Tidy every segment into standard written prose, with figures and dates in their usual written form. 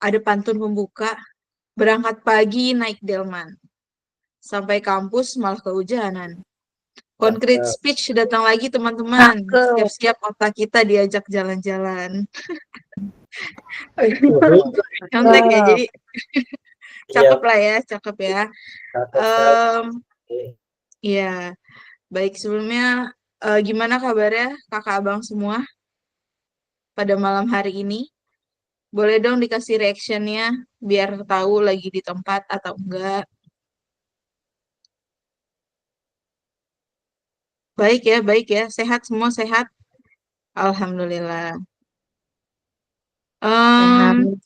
ada pantun pembuka, berangkat pagi naik delman, sampai kampus malah kehujanan. Concrete Cakep. speech datang lagi teman-teman, Cakep. siap-siap otak kita diajak jalan-jalan. Contek ya, jadi cakep Iya, lah ya, cakep ya. cakep sekali. Iya, baik sebelumnya gimana kabarnya kakak abang semua pada malam hari ini? Boleh dong dikasih reactionnya biar tahu lagi di tempat atau enggak. Baik ya. Sehat semua sehat. Alhamdulillah. Sehat. Em,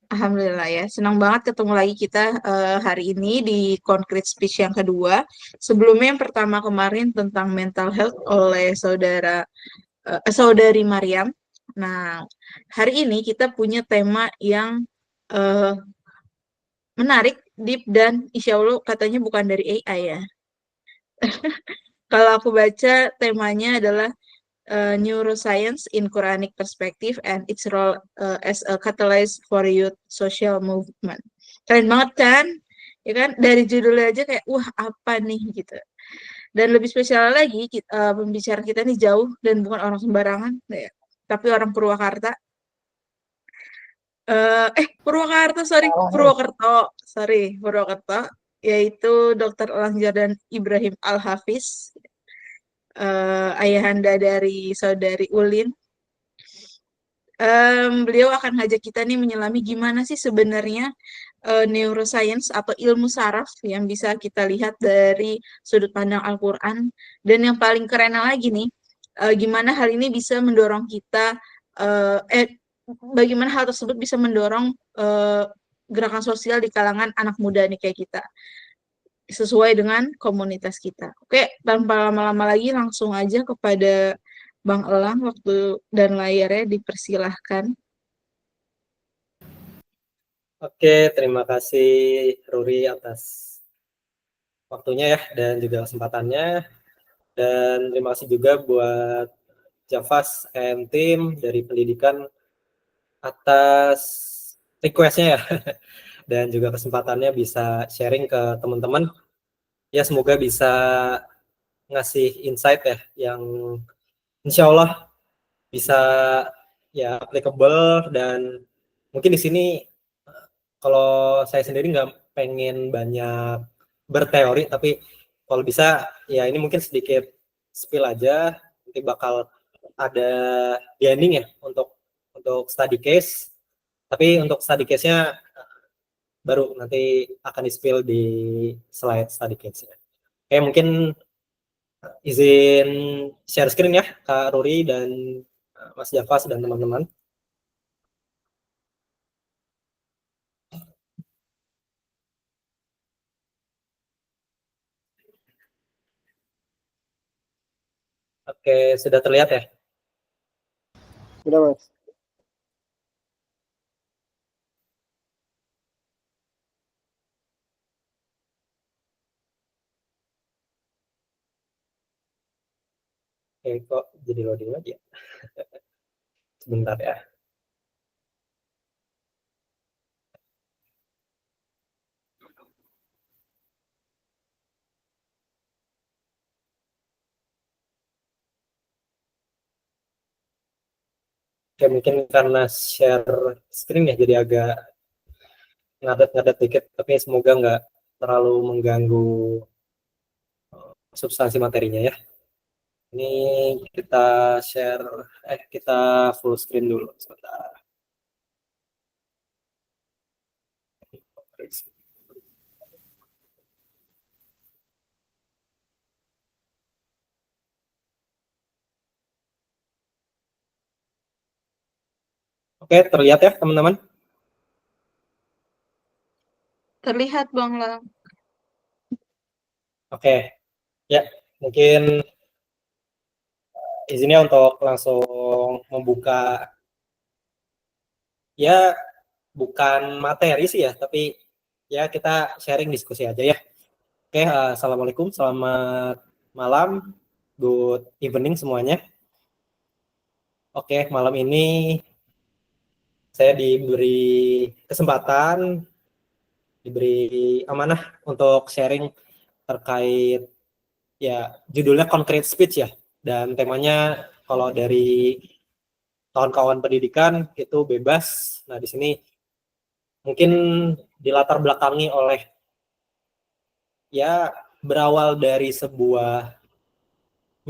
Alhamdulillah ya. Senang banget ketemu lagi kita hari ini di Concrete Speech yang kedua. Sebelumnya yang pertama kemarin tentang mental health oleh saudari Mariam. Nah, hari ini kita punya tema yang eh, menarik, deep, dan insya Allah katanya bukan dari AI ya. Kalau aku baca temanya adalah Neuroscience in Quranic Perspective and its role as a catalyst for youth social movement. Keren banget kan? Ya kan? Dari judulnya aja kayak, wah apa nih gitu. Dan lebih spesial lagi, pembicara kita nih jauh dan bukan orang sembarangan, ya. Tapi orang Purwakarta. Purwakarta, Purwokerto, yaitu Dr. Elang Jordan Ibrahim Al-Hafiz, ayahanda dari saudari Ulin. Beliau akan ngajak kita nih menyelami gimana sih sebenarnya neuroscience atau ilmu saraf yang bisa kita lihat dari sudut pandang Al-Quran. Dan yang paling keren lagi nih, gimana hal ini bisa mendorong kita, bagaimana hal tersebut bisa mendorong gerakan sosial di kalangan anak muda nih kayak kita, sesuai dengan komunitas kita. Oke, tanpa lama-lama lagi langsung aja kepada Bang Elang, waktu dan layarnya dipersilahkan. Oke, terima kasih Ruri atas waktunya ya dan juga kesempatannya. Dan terima kasih juga buat Javas and tim dari pendidikan atas requestnya ya. Dan juga kesempatannya bisa sharing ke teman-teman. Ya semoga bisa ngasih insight ya yang insya Allah bisa ya applicable. Dan mungkin di sini kalau saya sendiri nggak pengen banyak berteori, tapi kalau bisa ya ini mungkin sedikit spill aja, nanti bakal ada di ending ya untuk study case, tapi untuk study case-nya baru nanti akan di spill di slide study case-nya. Oke, mungkin izin share screen ya Kak Ruri dan Mas Javas dan teman-teman. Oke, sudah terlihat ya? Sudah, Mas. Oke, kok jadi loading lagi ya? Sebentar ya. Oke, mungkin karena share screen ya jadi agak ngadet-ngadet dikit, tapi semoga nggak terlalu mengganggu substansi materinya ya. Ini kita share, kita full screen dulu sebentar. Oke, terlihat ya teman-teman? Terlihat Bang Lang. Oke, ya mungkin izinnya untuk langsung membuka, ya bukan materi sih ya, tapi ya kita sharing diskusi aja ya. Oke, assalamualaikum, selamat malam, good evening semuanya. Oke, malam ini saya diberi kesempatan, diberi amanah untuk sharing terkait ya judulnya concrete speech ya, dan temanya kalau dari kawan-kawan pendidikan itu bebas. Nah, di sini mungkin dilatar belakangi oleh ya berawal dari sebuah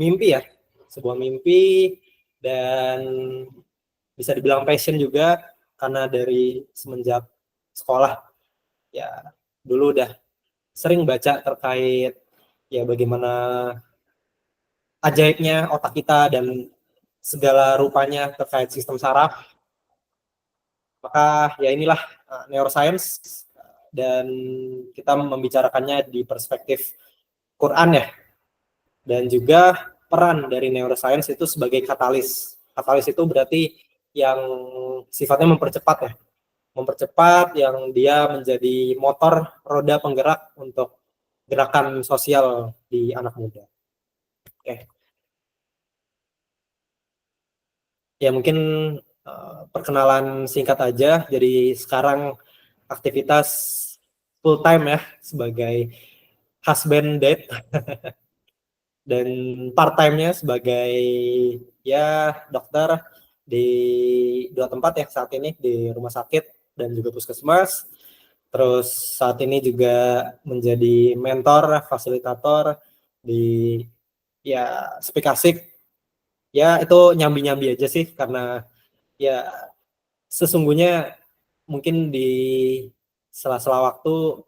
mimpi ya, sebuah mimpi, dan bisa dibilang passion juga, karena dari semenjak sekolah ya dulu udah sering baca terkait ya bagaimana ajaibnya otak kita dan segala rupanya terkait sistem saraf. Maka ya inilah neuroscience, dan kita membicarakannya di perspektif Quran ya, dan juga peran dari neuroscience itu sebagai katalis. Katalis itu berarti yang sifatnya mempercepat ya, mempercepat, yang dia menjadi motor roda penggerak untuk gerakan sosial di anak muda. Oke. Ya mungkin perkenalan singkat aja. Jadi sekarang aktivitas full time ya sebagai husband dad dan part time-nya sebagai ya dokter di 2 tempat ya saat ini, di rumah sakit dan juga puskesmas. Terus saat ini juga menjadi mentor, fasilitator di ya Speak Asik. Ya itu nyambi-nyambi aja sih, karena ya sesungguhnya mungkin di sela-sela waktu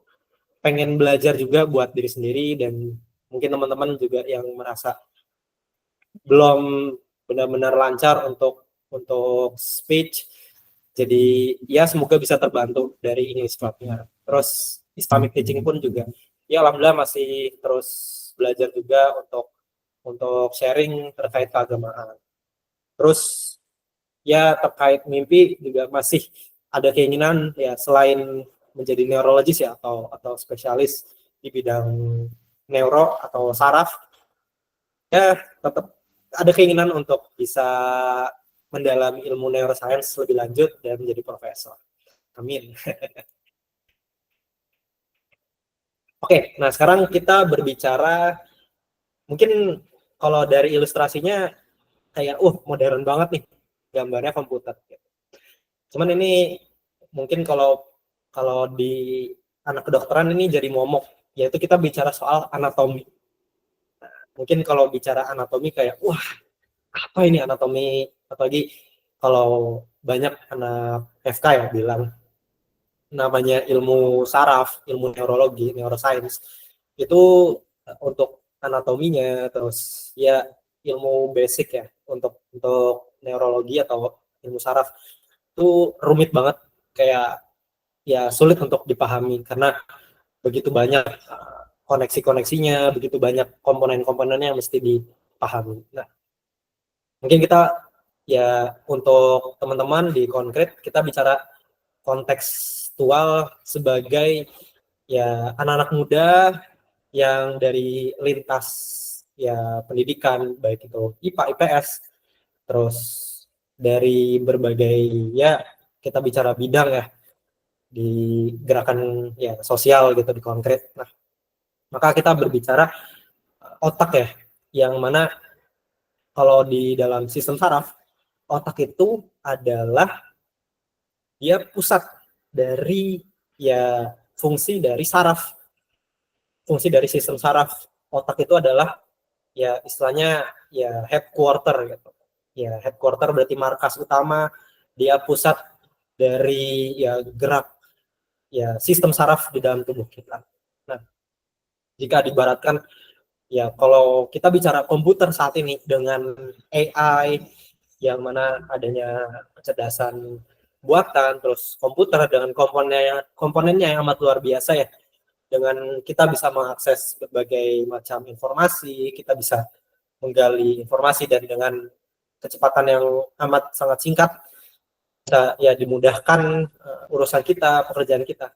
pengen belajar juga buat diri sendiri, dan mungkin teman-teman juga yang merasa belum benar-benar lancar untuk speech. Jadi ya semoga bisa terbantu dari English Club-nya. Terus Islamic teaching pun juga ya alhamdulillah masih terus belajar juga untuk sharing terkait keagamaan. Terus ya terkait mimpi juga masih ada keinginan ya, selain menjadi neurologis ya atau spesialis di bidang neuro atau saraf, ya tetap ada keinginan untuk bisa mendalami ilmu neuroscience lebih lanjut dan menjadi profesor. Amin. Oke, nah sekarang kita berbicara, mungkin kalau dari ilustrasinya kayak modern banget nih, gambarnya komputer. Cuman ini mungkin kalau di anak kedokteran ini jadi momok, yaitu kita bicara soal anatomi. Mungkin kalau bicara anatomi kayak wah apa ini anatomi, apalagi kalau banyak anak FK ya bilang namanya ilmu saraf, ilmu neurologi, neuroscience itu untuk anatominya, terus ya ilmu basic ya untuk neurologi atau ilmu saraf itu rumit banget, kayak ya sulit untuk dipahami karena begitu banyak koneksi-koneksinya, begitu banyak komponen-komponennya yang mesti dipahami. Nah, mungkin kita ya untuk teman-teman di konkret kita bicara kontekstual sebagai ya anak-anak muda yang dari lintas ya pendidikan, baik itu IPA, IPS, terus dari berbagai ya kita bicara bidang ya di gerakan ya sosial gitu di konkret. Nah, maka kita berbicara otak ya, yang mana kalau di dalam sistem saraf, otak itu adalah dia pusat dari ya fungsi dari saraf. Fungsi dari sistem saraf otak itu adalah ya istilahnya ya headquarter gitu. Ya headquarter berarti markas utama, dia pusat dari ya gerak ya sistem saraf di dalam tubuh kita. Nah, jika diibaratkan ya kalau kita bicara komputer saat ini dengan AI yang mana adanya kecerdasan buatan, terus komputer dengan komponennya yang amat luar biasa ya, dengan kita bisa mengakses berbagai macam informasi, kita bisa menggali informasi, dan dengan kecepatan yang amat sangat singkat kita ya dimudahkan urusan kita, pekerjaan kita.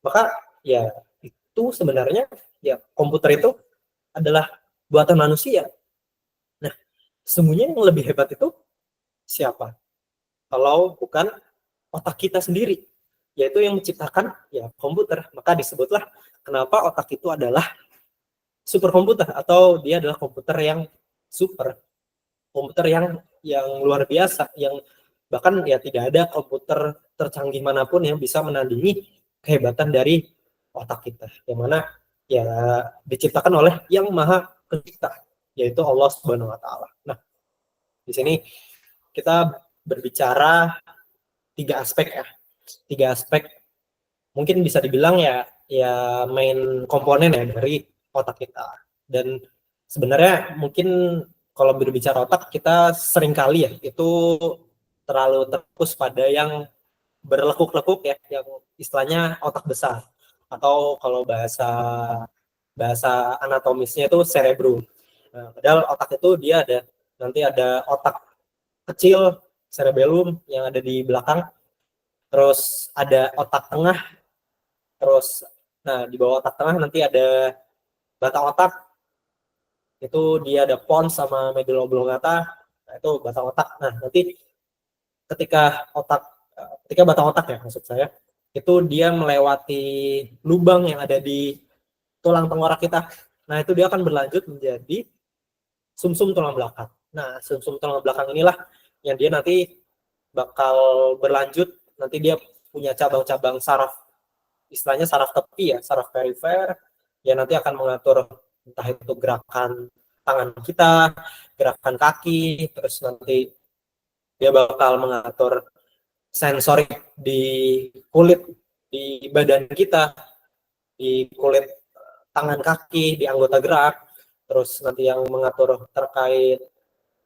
Maka ya itu sebenarnya ya komputer itu adalah buatan manusia. Nah, sesungguhnya yang lebih hebat itu siapa? Kalau bukan otak kita sendiri, yaitu yang menciptakan ya komputer. Maka disebutlah kenapa otak itu adalah superkomputer, atau dia adalah komputer yang super, komputer yang luar biasa, yang bahkan ya tidak ada komputer tercanggih manapun yang bisa menandingi kehebatan dari otak kita, yang mana ya diciptakan oleh yang maha pencipta, yaitu Allah Subhanahu wa Ta'ala. Nah, di sini kita berbicara tiga aspek ya, tiga aspek mungkin bisa dibilang ya main komponen ya dari otak kita. Dan sebenarnya mungkin kalau berbicara otak, kita seringkali ya itu terlalu terfokus pada yang berlekuk-lekuk ya, yang istilahnya otak besar, atau kalau bahasa anatomisnya itu cerebrum. Nah, padahal otak itu dia nanti ada otak kecil, cerebellum, yang ada di belakang, terus ada otak tengah, terus nah di bawah otak tengah nanti ada batang otak, itu dia ada pons sama medulla oblongata, nah itu batang otak. Nah, nanti ketika batang otak ya maksud saya, itu dia melewati lubang yang ada di tulang tengkorak kita. Nah, itu dia akan berlanjut menjadi sumsum tulang belakang. Nah, sumsum tulang belakang inilah yang dia nanti bakal berlanjut, nanti dia punya cabang-cabang saraf, istilahnya saraf tepi ya, saraf perifer, yang nanti akan mengatur entah itu gerakan tangan kita, gerakan kaki, terus nanti dia bakal mengatur sensorik di kulit, di badan kita, di kulit tangan kaki, di anggota gerak, terus nanti yang mengatur terkait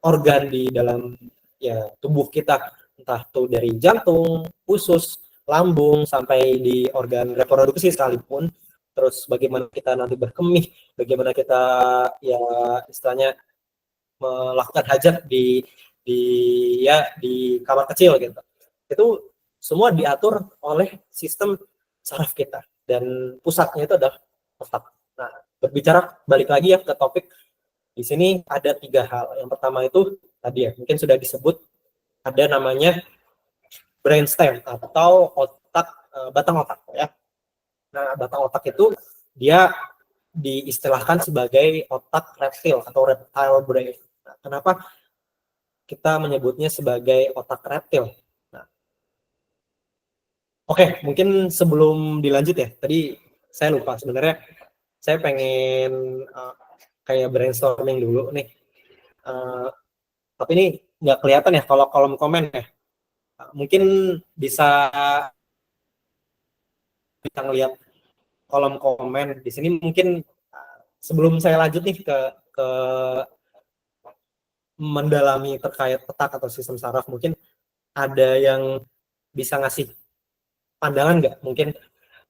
organ di dalam ya tubuh kita, entah itu dari jantung, usus, lambung, sampai di organ reproduksi sekalipun. Terus bagaimana kita nanti berkemih, bagaimana kita ya istilahnya melakukan hajat di kamar kecil gitu. Itu semua diatur oleh sistem saraf kita, dan pusatnya itu adalah otak. Nah, berbicara balik lagi ya ke topik, di sini ada tiga hal. Yang pertama itu tadi ya mungkin sudah disebut, ada namanya brainstem atau otak, batang otak ya. Nah, batang otak itu dia diistilahkan sebagai otak reptil atau reptile brain. Nah, kenapa kita menyebutnya sebagai otak reptil? Nah, oke, mungkin sebelum dilanjut ya, tadi saya lupa sebenarnya, saya pengen kayak brainstorming dulu nih. Tapi ini nggak kelihatan ya kalau kolom komen ya. Mungkin bisa ngelihat kolom komen di sini. Mungkin sebelum saya lanjut nih ke mendalami terkait otak atau sistem saraf, mungkin ada yang bisa ngasih pandangan nggak mungkin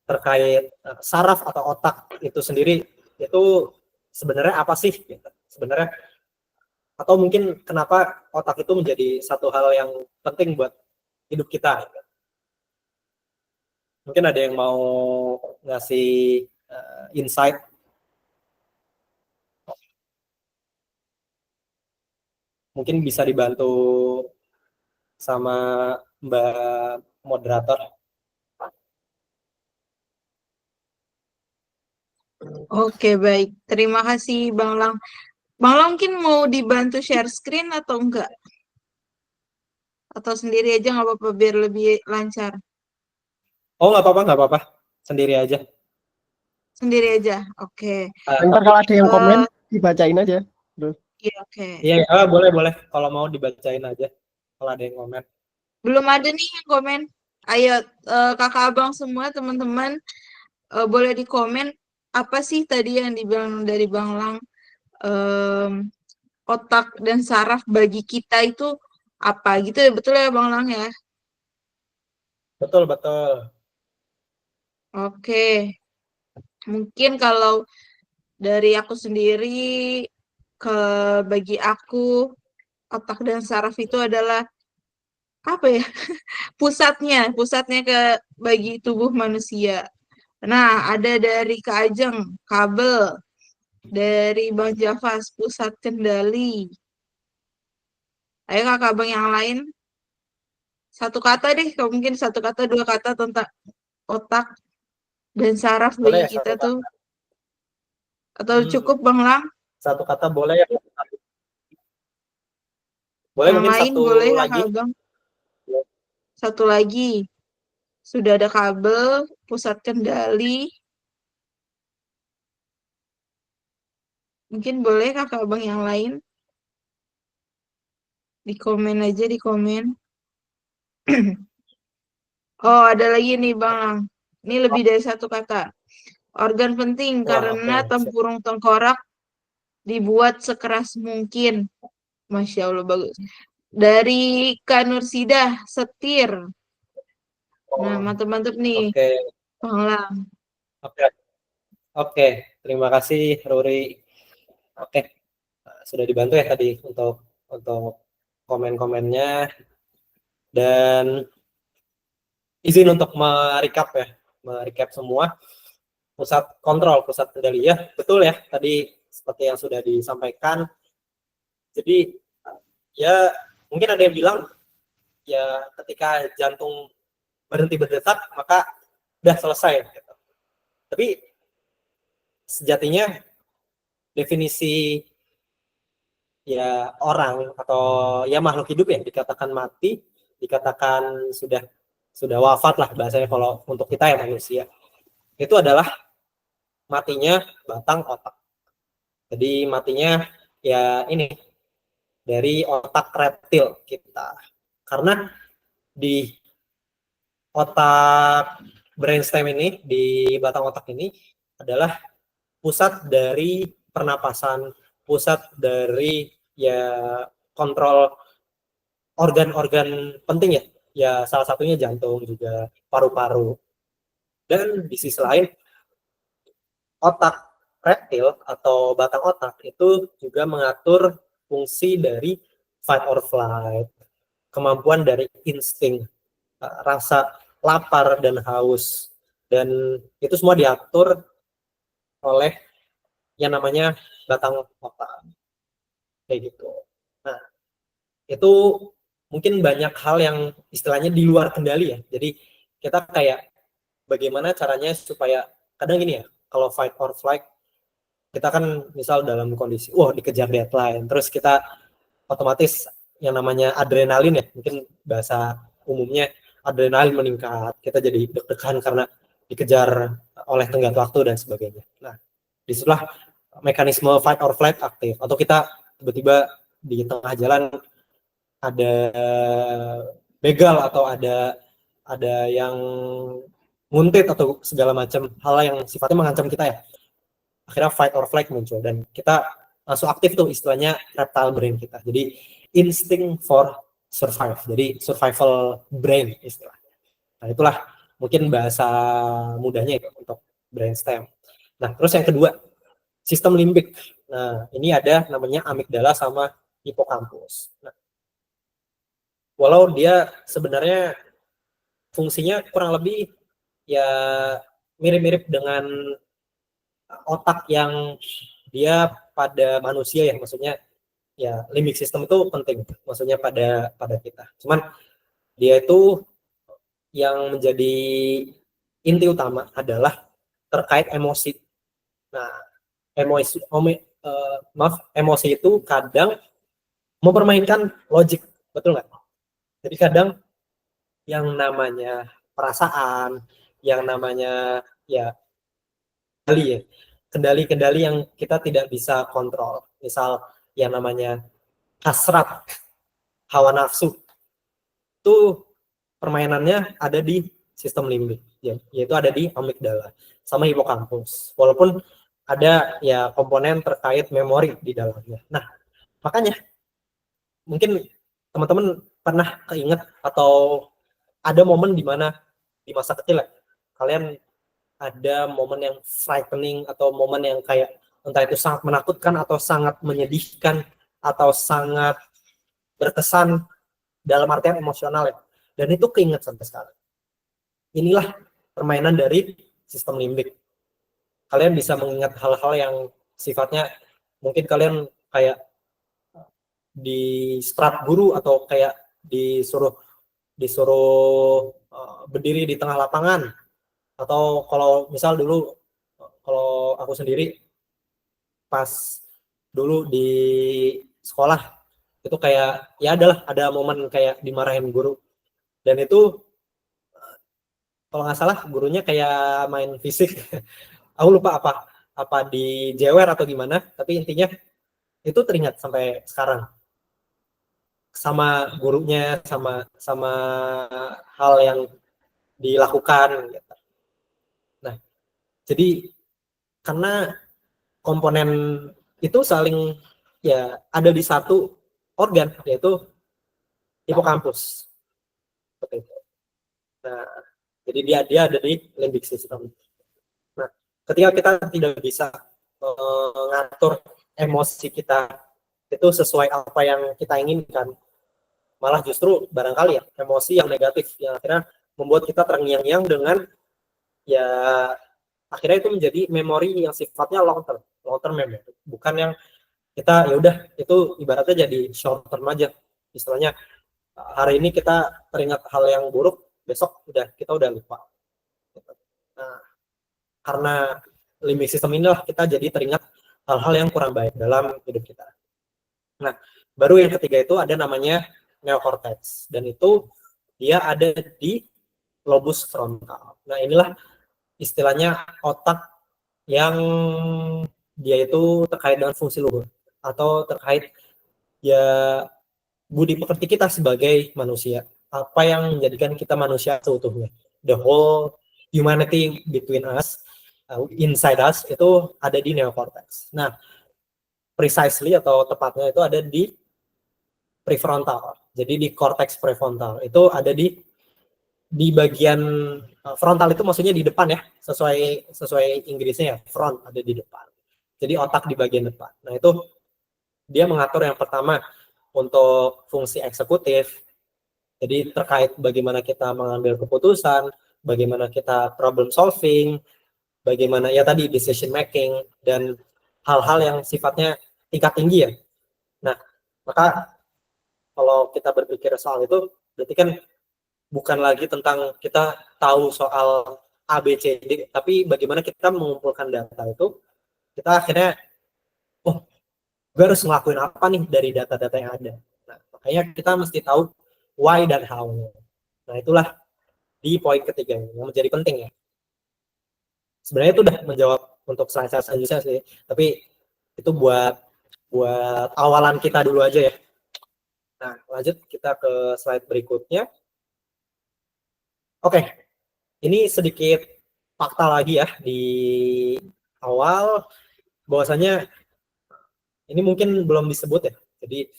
terkait saraf atau otak itu sendiri, itu sebenarnya apa sih gitu. Sebenarnya, atau mungkin kenapa otak itu menjadi satu hal yang penting buat hidup kita gitu. Mungkin ada yang mau ngasih insight. Mungkin bisa dibantu sama Mbak moderator. Oke, baik. Terima kasih, Bang Lang. Bang Lang mungkin mau dibantu share screen atau enggak? Atau sendiri aja nggak apa-apa biar lebih lancar? Oh, nggak apa-apa. Sendiri aja. Sendiri aja, oke. Ntar kalau ada yang komen, dibacain aja. Iya, oke. Iya, boleh. Kalau mau dibacain aja kalau ada yang komen. Belum ada nih yang komen. Ayo, kakak abang semua, teman-teman, boleh di komen apa sih tadi yang dibilang dari Bang Lang, otak dan saraf bagi kita itu apa gitu ya, betul ya Bang Lang ya? Betul. Oke, mungkin kalau dari aku sendiri, bagi aku otak dan saraf itu adalah apa ya? pusatnya ke bagi tubuh manusia. Nah, ada dari Kak Ajeng, kabel. Dari Bang Javas, pusat kendali. Ayo kakak abang yang lain. Satu kata deh, kalau mungkin satu kata, dua kata tentang otak dan saraf Boleh bagi ya kita satu tuh. kata? Atau Hmm, cukup Bang Lang? satu kata boleh ya? Boleh Yang mungkin lain satu boleh lagi? Kakak Bang. Satu lagi. Sudah ada kabel, pusat kendali. Mungkin boleh Kakak Bang yang lain. Di komen aja, di komen. Oh, ada lagi nih Bang. Ini lebih dari satu kata. Organ penting Wah, oke. karena tempurung tengkorak dibuat sekeras mungkin. Masya Allah, bagus. Dari Kak Nursidah, setir. Nah, Oh, mantep-mantep nih, oke, Bang Lang. oke, oke. Terima kasih, Ruri. Oke, sudah dibantu ya tadi untuk komen-komennya dan izin untuk merecap semua pusat kendali ya, betul ya tadi seperti yang sudah disampaikan. Jadi ya mungkin ada yang bilang ya ketika jantung berhenti berdetak maka udah selesai. Gitu. Tapi sejatinya definisi ya orang atau ya makhluk hidup ya dikatakan mati, dikatakan sudah wafat lah bahasanya kalau untuk kita ya manusia. Itu adalah matinya batang otak. Jadi matinya ya ini dari otak reptil kita. Karena di otak brainstem ini, di batang otak ini adalah pusat dari pernapasan, pusat dari ya kontrol organ-organ penting ya. Ya salah satunya jantung juga paru-paru. Dan di sisi lain otak reptil atau batang otak itu juga mengatur fungsi dari fight or flight, kemampuan dari insting, rasa lapar dan haus. Dan itu semua diatur oleh yang namanya batang otak. Kayak gitu. Nah, itu mungkin banyak hal yang istilahnya di luar kendali ya. Jadi kita kayak bagaimana caranya supaya kadang gini ya, kalau fight or flight kita kan misal dalam kondisi dikejar deadline, terus kita otomatis yang namanya adrenalin ya, mungkin bahasa umumnya adrenalin meningkat, kita jadi deg-degan karena dikejar oleh tenggat waktu dan sebagainya. Nah, disitulah mekanisme fight or flight aktif, atau kita tiba-tiba di tengah jalan ada begal atau ada yang nguntit atau segala macam hal yang sifatnya mengancam kita ya. Akhirnya fight or flight muncul dan kita langsung aktif tuh istilahnya reptile brain kita. Jadi instinct for survive. Jadi survival brain istilahnya. Nah, itulah mungkin bahasa mudahnya itu untuk brainstem. Nah, terus yang kedua, sistem limbik. Nah, ini ada namanya amigdala sama hipokampus. Nah, walau dia sebenarnya fungsinya kurang lebih ya mirip-mirip dengan otak yang dia pada manusia ya, maksudnya ya limbic system itu penting maksudnya pada kita. Cuman dia itu yang menjadi inti utama adalah terkait emosi. Nah, emosi itu kadang mempermainkan logik, betul nggak? Jadi kadang yang namanya perasaan, yang namanya ya kendali-kendali yang kita tidak bisa kontrol. Misal yang namanya hasrat, hawa nafsu, itu permainannya ada di sistem limbik, yaitu ada di amigdala sama hipokampus. Walaupun ada ya komponen terkait memori di dalamnya. Nah, makanya mungkin teman-teman pernah keinget atau ada momen di mana di masa kecil ya, kalian ada momen yang frightening atau momen yang kayak entah itu sangat menakutkan atau sangat menyedihkan atau sangat berkesan dalam artian emosional ya. Dan itu keinget sampai sekarang. Inilah permainan dari sistem limbik. Kalian bisa mengingat hal-hal yang sifatnya mungkin kalian kayak di strat guru atau kayak disuruh disuruh berdiri di tengah lapangan, atau kalau misal dulu kalau aku sendiri pas dulu di sekolah itu kayak ya ada momen kayak dimarahin guru, dan itu kalau nggak salah gurunya kayak main fisik. Aku lupa apa dijewer atau gimana, tapi intinya itu teringat sampai sekarang sama gurunya, sama hal yang dilakukan gitu. Nah, jadi karena komponen itu saling ya ada di satu organ, yaitu hipokampus. Seperti itu. Nah, jadi dia ada di limbic system. Nah, ketika kita tidak bisa mengatur emosi kita itu sesuai apa yang kita inginkan, malah justru barangkali ya emosi yang negatif yang akhirnya membuat kita terngiang-ngiang dengan ya akhirnya itu menjadi memori yang sifatnya long term memory, bukan yang kita ya udah itu ibaratnya jadi short term aja. Istilahnya hari ini kita teringat hal yang buruk, besok kita udah lupa. Nah, karena limbic system inilah kita jadi teringat hal-hal yang kurang baik dalam hidup kita. Nah, baru yang ketiga itu ada namanya neocortex, dan itu dia ada di lobus frontal. Nah, inilah istilahnya otak yang dia itu terkait dengan fungsi luhur atau terkait ya budi pekerti kita sebagai manusia. Apa yang menjadikan kita manusia seutuhnya. The whole humanity between us, inside us, itu ada di neocortex. Nah, precisely atau tepatnya itu ada di prefrontal. Jadi di cortex prefrontal itu ada di bagian frontal, itu maksudnya di depan ya, sesuai Inggrisnya ya, front ada di depan. Jadi otak di bagian depan. Nah, itu dia mengatur yang pertama untuk fungsi eksekutif. Jadi terkait bagaimana kita mengambil keputusan, bagaimana kita problem solving, bagaimana ya tadi decision making, dan hal-hal yang sifatnya tingkat tinggi ya. Nah, maka kalau kita berpikir soal itu, berarti kan bukan lagi tentang kita tahu soal A, B, C, D, tapi bagaimana kita mengumpulkan data itu, kita akhirnya, oh, gue harus ngelakuin apa nih dari data-data yang ada. Nah, makanya kita mesti tahu why dan how. Nah, itulah di poin ketiga yang menjadi penting ya. Sebenarnya itu udah menjawab untuk slide selanjutnya sih, tapi itu buat awalan kita dulu aja ya. Nah, lanjut kita ke slide berikutnya. Oke, ini sedikit fakta lagi ya di awal, bahwasanya ini mungkin belum disebut ya. Jadi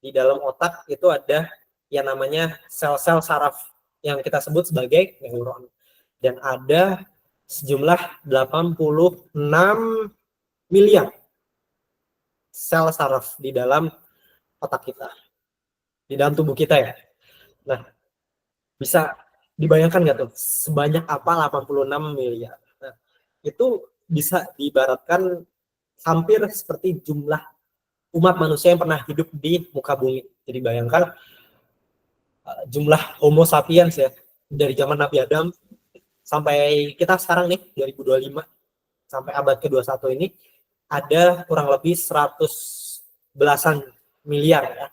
di dalam otak itu ada yang namanya sel-sel saraf yang kita sebut sebagai neuron. Dan ada sejumlah 86 miliar sel saraf di dalam otak kita, di dalam tubuh kita ya. Nah, bisa dibayangkan nggak tuh sebanyak apa 86 miliar? Nah, itu bisa diibaratkan hampir seperti jumlah umat manusia yang pernah hidup di muka bumi. Jadi bayangkan jumlah Homo sapiens ya, dari zaman Nabi Adam sampai kita sekarang nih 2025 sampai abad ke-21 ini ada kurang lebih 100 belasan miliar ya.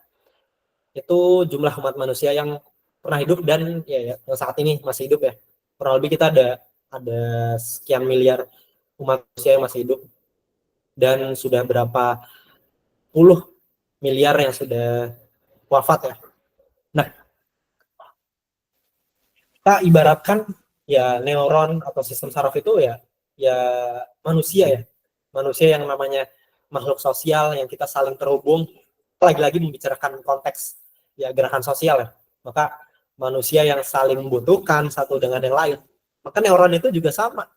Itu jumlah umat manusia yang pernah hidup dan ya yang saat ini masih hidup ya. Kurang lebih kita ada sekian miliar umat manusia yang masih hidup, dan sudah berapa puluh miliar yang sudah wafat ya. Nah, kita ibaratkan ya neuron atau sistem saraf itu ya manusia ya. Manusia yang namanya makhluk sosial yang kita saling terhubung. Lagi-lagi membicarakan konteks ya gerakan sosial ya. Maka manusia yang saling membutuhkan satu dengan yang lain. Maka neuron itu juga sama.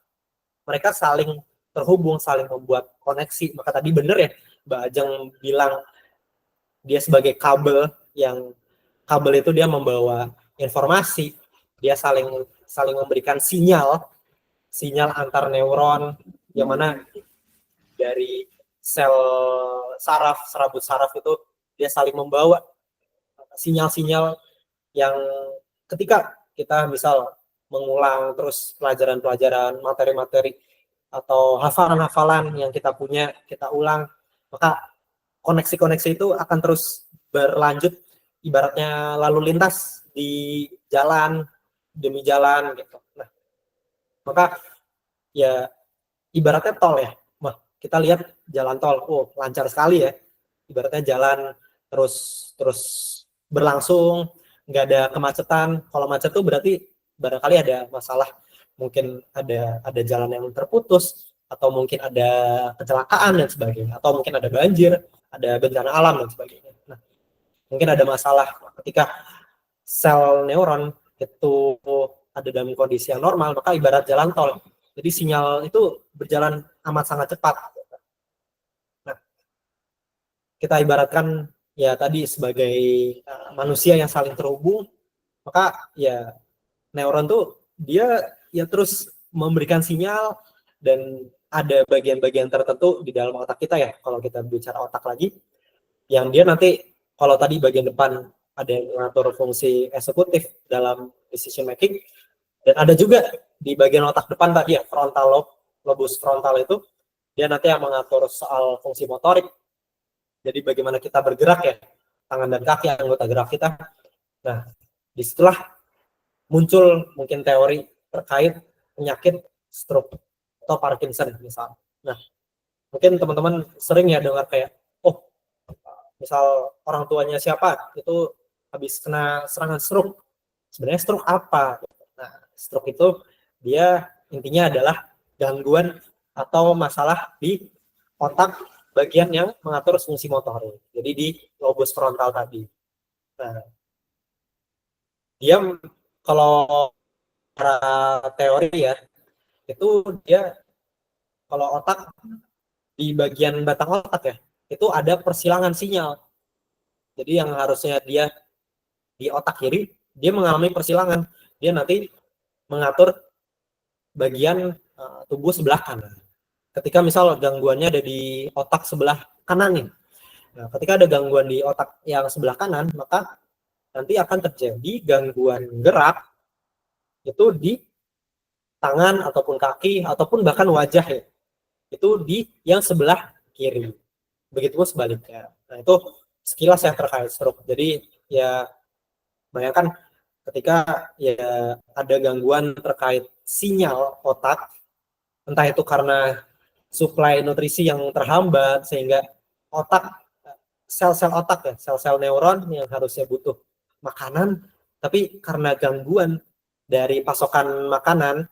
Mereka saling terhubung, saling membuat koneksi. Maka tadi benar ya Mbak Ajeng bilang dia sebagai kabel, yang kabel itu dia membawa informasi, dia saling memberikan sinyal antar neuron, yang mana dari sel saraf, serabut saraf itu dia saling membawa sinyal-sinyal yang ketika kita misal mengulang terus pelajaran-pelajaran, materi-materi atau hafalan-hafalan yang kita punya, kita ulang, maka koneksi-koneksi itu akan terus berlanjut, ibaratnya lalu lintas di jalan demi jalan gitu. Nah, maka ya ibaratnya tol ya. Wah, kita lihat jalan tol, oh lancar sekali ya. Ibaratnya jalan terus berlangsung, nggak ada kemacetan. Kalau macet tuh berarti barangkali ada masalah, mungkin ada jalan yang terputus, atau mungkin ada kecelakaan dan sebagainya, atau mungkin ada banjir, ada bencana alam dan sebagainya. Nah, mungkin ada masalah ketika sel neuron itu ada dalam kondisi yang normal, maka ibarat jalan tol. Jadi sinyal itu berjalan amat sangat cepat. Nah, kita ibaratkan ya tadi sebagai manusia yang saling terhubung, maka ya neuron tuh dia ya terus memberikan sinyal, dan ada bagian-bagian tertentu di dalam otak kita ya, kalau kita bicara otak lagi, yang dia nanti kalau tadi bagian depan ada yang mengatur fungsi eksekutif dalam decision making, dan ada juga di bagian otak depan tadi ya, frontal lobe, lobus frontal itu dia nanti yang mengatur soal fungsi motorik. Jadi bagaimana kita bergerak ya, tangan dan kaki, anggota gerak kita. Nah, disitulah muncul mungkin teori terkait penyakit stroke atau Parkinson misal. Nah, mungkin teman-teman sering ya dengar kayak, oh, misal orang tuanya siapa itu habis kena serangan stroke. Sebenarnya stroke apa? Nah, stroke itu dia intinya adalah gangguan atau masalah di otak bagian yang mengatur fungsi motorik. Jadi di lobus frontal tadi. Nah, dia kalau secara teori ya, itu dia kalau otak di bagian batang otak ya, itu ada persilangan sinyal. Jadi yang harusnya dia di otak kiri, dia mengalami persilangan. Dia nanti mengatur bagian tubuh sebelah kanan. Ketika misal gangguannya ada di otak sebelah kanan nih. Nah, ketika ada gangguan di otak yang sebelah kanan, maka nanti akan terjadi gangguan gerak itu di tangan ataupun kaki ataupun bahkan wajah ya. Itu di yang sebelah kiri. Begitupun sebaliknya. Nah, itu sekilas yang terkait stroke. Jadi ya bayangkan ketika ya ada gangguan terkait sinyal otak, entah itu karena suplai nutrisi yang terhambat sehingga otak, sel-sel otak ya, sel-sel neuron yang harusnya butuh makanan, tapi karena gangguan dari pasokan makanan,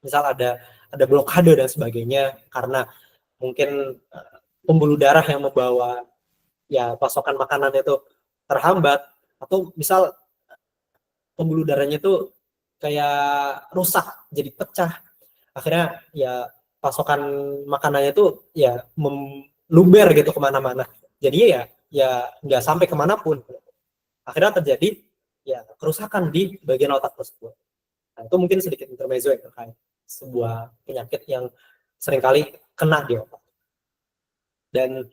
misal ada blokade dan sebagainya, karena mungkin pembuluh darah yang membawa ya pasokan makanan itu terhambat, atau misal pembuluh darahnya itu kayak rusak, jadi pecah, akhirnya ya pasokan makanannya itu ya meluber gitu kemana-mana, jadi ya nggak sampai kemanapun, akhirnya terjadi ya kerusakan di bagian otak tersebut. Nah, itu mungkin sedikit intermezzo ya terkait sebuah penyakit yang seringkali kena di otak. Dan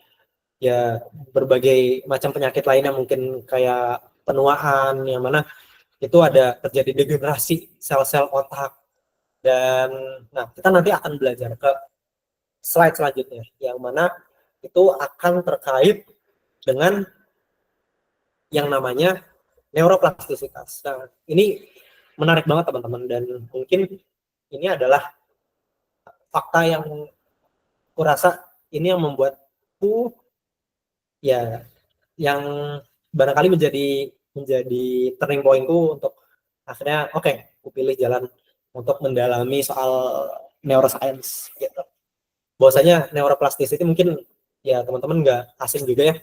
ya berbagai macam penyakit lainnya mungkin kayak penuaan, yang mana itu ada terjadi degenerasi sel-sel otak. Dan nah, kita nanti akan belajar ke slide selanjutnya, yang mana itu akan terkait dengan yang namanya neuroplastisitas. Nah, ini menarik banget teman-teman, dan mungkin ini adalah fakta yang kurasa ini yang membuatku ya yang barangkali menjadi turning point-ku untuk akhirnya aku pilih jalan untuk mendalami soal neuroscience gitu. Bahwasanya neuroplasticity mungkin ya teman-teman nggak asing juga ya,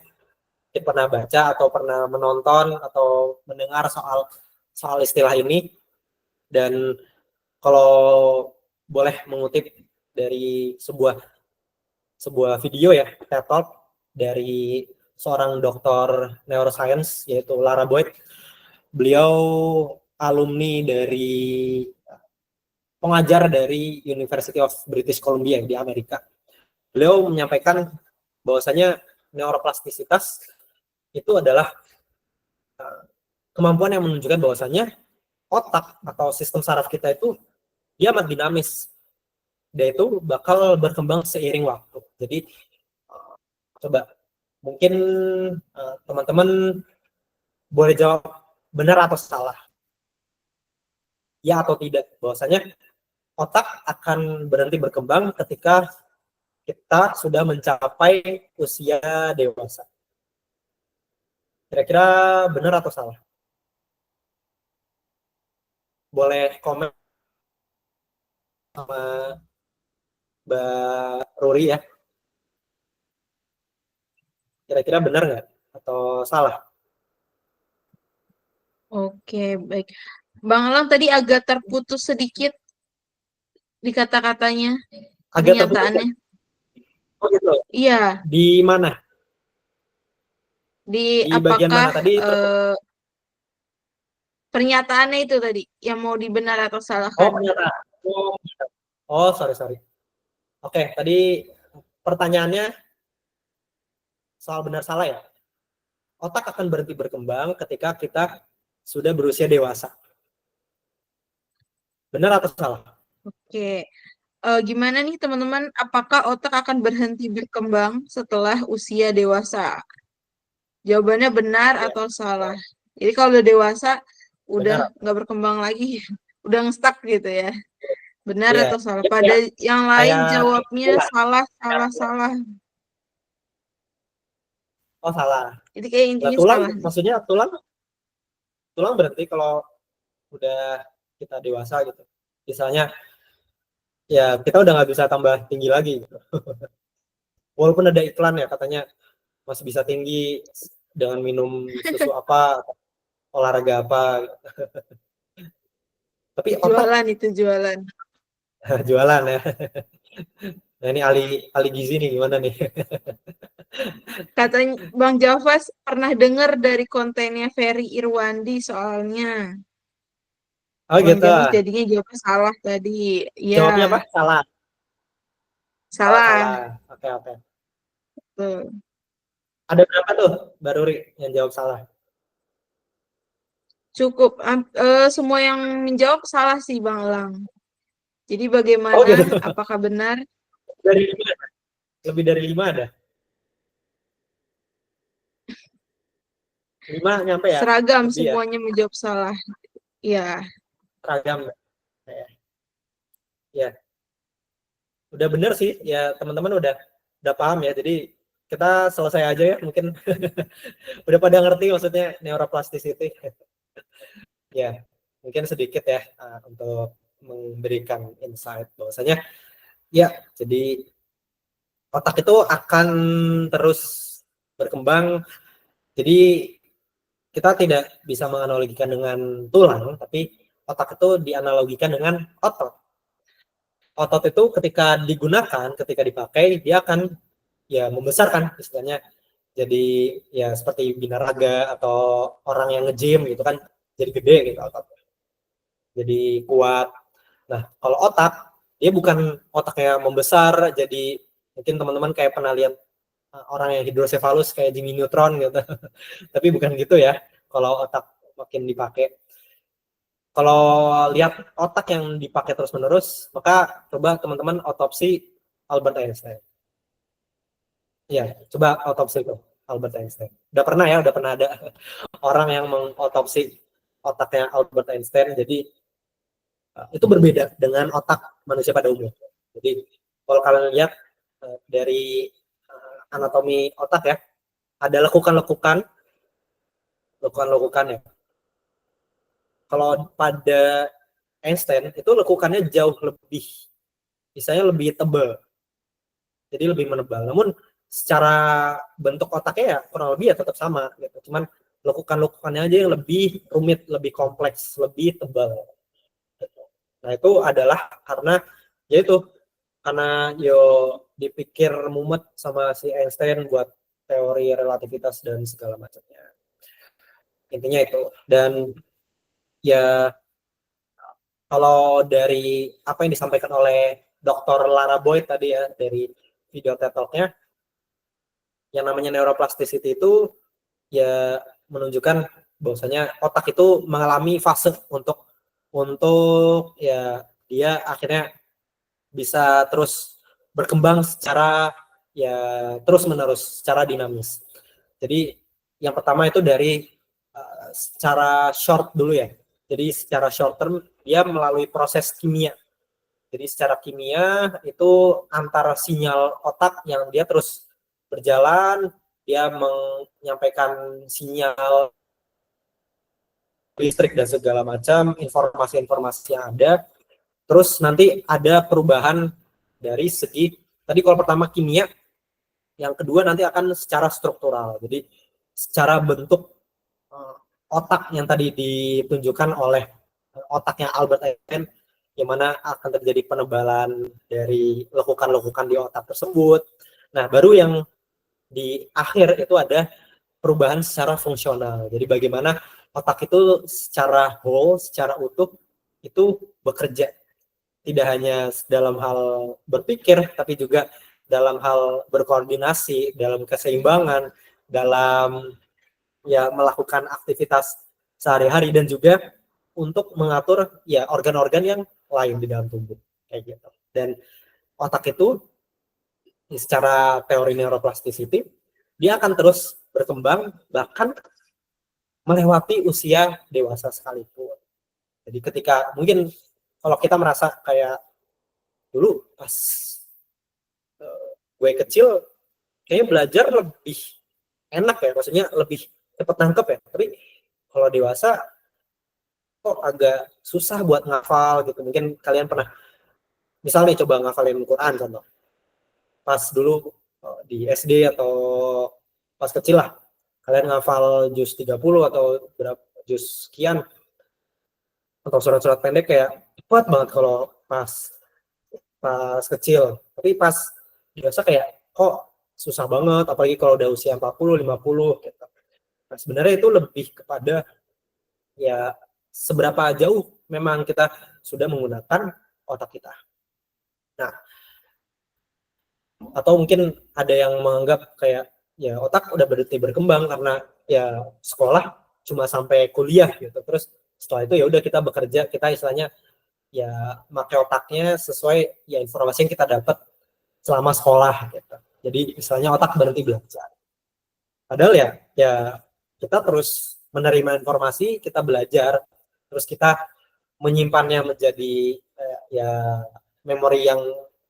mungkin pernah baca atau pernah menonton atau mendengar soal istilah ini. Dan kalau boleh mengutip dari sebuah video ya, TED Talk dari seorang dokter neuroscience yaitu Lara Boyd. Beliau alumni dari pengajar dari University of British Columbia di Amerika. Beliau menyampaikan bahwasanya neuroplastisitas itu adalah kemampuan yang menunjukkan bahwasanya otak atau sistem saraf kita itu dia amat dinamis. Dia itu bakal berkembang seiring waktu. Jadi coba mungkin teman-teman boleh jawab benar atau salah, ya atau tidak. Bahwasanya otak akan berhenti berkembang ketika kita sudah mencapai usia dewasa. Kira-kira benar atau salah? Boleh komen sama Mbak Ruri ya. Kira-kira benar nggak atau salah? Oke, baik. Bang Alam tadi agak terputus sedikit di kata-katanya, Agak terputus. pernyataannya. Oh gitu. Iya, Di mana? di Di bagian apakah mana tadi? pernyataannya itu tadi yang mau dibenar atau Oh, salahkan. pernyataan. Oh, sorry. Oke, tadi pertanyaannya soal benar salah ya. Otak akan berhenti berkembang ketika kita sudah berusia dewasa. Benar atau salah? Oke. Gimana nih teman-teman, apakah otak akan berhenti berkembang setelah usia dewasa? Jawabannya benar Ya, atau salah? Jadi kalau udah dewasa, udah benar. nggak berkembang lagi, udah nge-stuck gitu ya. Benar Iya. atau salah? Ya, Pada yang lain kayak jawabnya tulang. salah. Oh, salah. Jadi kayak Lah intinya tulang salah nih. maksudnya tulang berhenti kalau udah kita dewasa gitu. Misalnya ya kita udah nggak bisa tambah tinggi lagi gitu. Walaupun ada iklan ya katanya masih bisa tinggi dengan minum susu apa, olahraga apa. Tapi otak Jualan itu jualan. jualan ya. Nah ini ahli gizi nih gimana nih? Katanya Bang Javas pernah dengar dari kontennya Ferry Irwandi soalnya. Oh Bang gitu. Javas jadinya jawabnya salah tadi. Iya, Jawabnya apa? Salah. Oh salah. salah. Oke. Tuh. Ada berapa tuh Mbak Ruri yang jawab salah? Cukup. Semua yang menjawab salah sih Bang Elang. Jadi Oh bagaimana? gitu. Apakah benar? Dari 5, lebih dari 5 ada. 5 nyampe ya? Seragam Lebih ya? semuanya menjawab salah. Iya. Seragam. Ya, udah bener sih. Ya teman-teman udah paham ya. Jadi kita selesai aja ya mungkin. Udah pada ngerti maksudnya neuroplasticity. Ya, mungkin sedikit ya untuk memberikan insight bahwasanya ya jadi otak itu akan terus berkembang. Jadi kita tidak bisa menganalogikan dengan tulang, tapi otak itu dianalogikan dengan otot. Otot itu ketika digunakan, ketika dipakai, dia akan ya membesarkan istilahnya. Jadi ya seperti binaraga atau orang yang nge-gym gitu kan, jadi gede gitu otot. Jadi kuat. Nah, kalau otak, dia bukan otaknya membesar, jadi mungkin teman-teman kayak pernah lihat orang yang hidrosefalus kayak Jimmy Neutron gitu. Tapi bukan gitu ya. Kalau otak makin dipakai. Kalau lihat otak yang dipakai terus-menerus, maka coba teman-teman otopsi Albert Einstein. Ya, coba otopsi itu Albert Einstein. Udah pernah ada orang yang mengotopsi otaknya Albert Einstein. Jadi itu berbeda dengan otak manusia pada umumnya. Jadi kalau kalian lihat dari anatomi otak ya, ada lekukan-lekukan ya. Kalau pada Einstein itu lekukannya jauh lebih, misalnya lebih tebal, jadi lebih menebal. Namun secara bentuk otaknya ya kurang lebih ya tetap sama gitu. Cuman lekukan-lekukannya aja yang lebih rumit, lebih kompleks, lebih tebal. Nah itu adalah karena yaitu karena dipikir mumet sama si Einstein buat teori relativitas dan segala macamnya. Intinya itu. Dan ya kalau dari apa yang disampaikan oleh Dr. Lara Boyd tadi ya dari video TED Talk-nya, yang namanya neuroplasticity itu ya menunjukkan bahwasanya otak itu mengalami fase untuk untuk ya dia akhirnya bisa terus berkembang secara ya terus-menerus, secara dinamis. Jadi yang pertama itu dari secara short dulu ya. Jadi secara short term dia melalui proses kimia. Jadi secara kimia itu antara sinyal otak yang dia terus berjalan, dia menyampaikan sinyal listrik dan segala macam, informasi-informasi yang ada. Terus nanti ada perubahan dari segi, tadi kalau pertama kimia, yang kedua nanti akan secara struktural. Jadi secara bentuk otak yang tadi ditunjukkan oleh otaknya Albert Einstein, yang mana akan terjadi penebalan dari lekukan-lekukan di otak tersebut. Nah, baru yang di akhir itu ada perubahan secara fungsional. Jadi bagaimana otak itu secara whole, secara utuh itu bekerja. Tidak hanya dalam hal berpikir, tapi juga dalam hal berkoordinasi, dalam keseimbangan, dalam ya melakukan aktivitas sehari-hari, dan juga untuk mengatur ya organ-organ yang lain di dalam tubuh kayak gitu. Dan otak itu secara teori neuroplasticity dia akan terus berkembang bahkan melewati usia dewasa sekalipun. Jadi ketika mungkin kalau kita merasa kayak dulu pas gue kecil kayaknya belajar lebih enak ya, maksudnya lebih cepat nangkep ya. Tapi kalau dewasa kok agak susah buat ngafal gitu. Mungkin kalian pernah misalnya coba ngafalin Quran contoh. Pas dulu di SD atau pas kecil lah, kalian ngafal juz 30 atau berapa juz sekian atau surat-surat pendek kayak cepat banget kalau pas kecil. Tapi pas dewasa kayak kok susah banget, apalagi kalau udah usia 40, 50 gitu. Nah, sebenarnya itu lebih kepada ya seberapa jauh memang kita sudah menggunakan otak kita. Nah, atau mungkin ada yang menganggap kayak ya otak udah berhenti berkembang karena ya sekolah cuma sampai kuliah gitu. Terus setelah itu ya udah kita bekerja, kita istilahnya ya pakai otaknya sesuai ya informasi yang kita dapat selama sekolah gitu. Jadi istilahnya otak berhenti belajar. Padahal ya kita terus menerima informasi, kita belajar, terus kita menyimpannya menjadi ya memori yang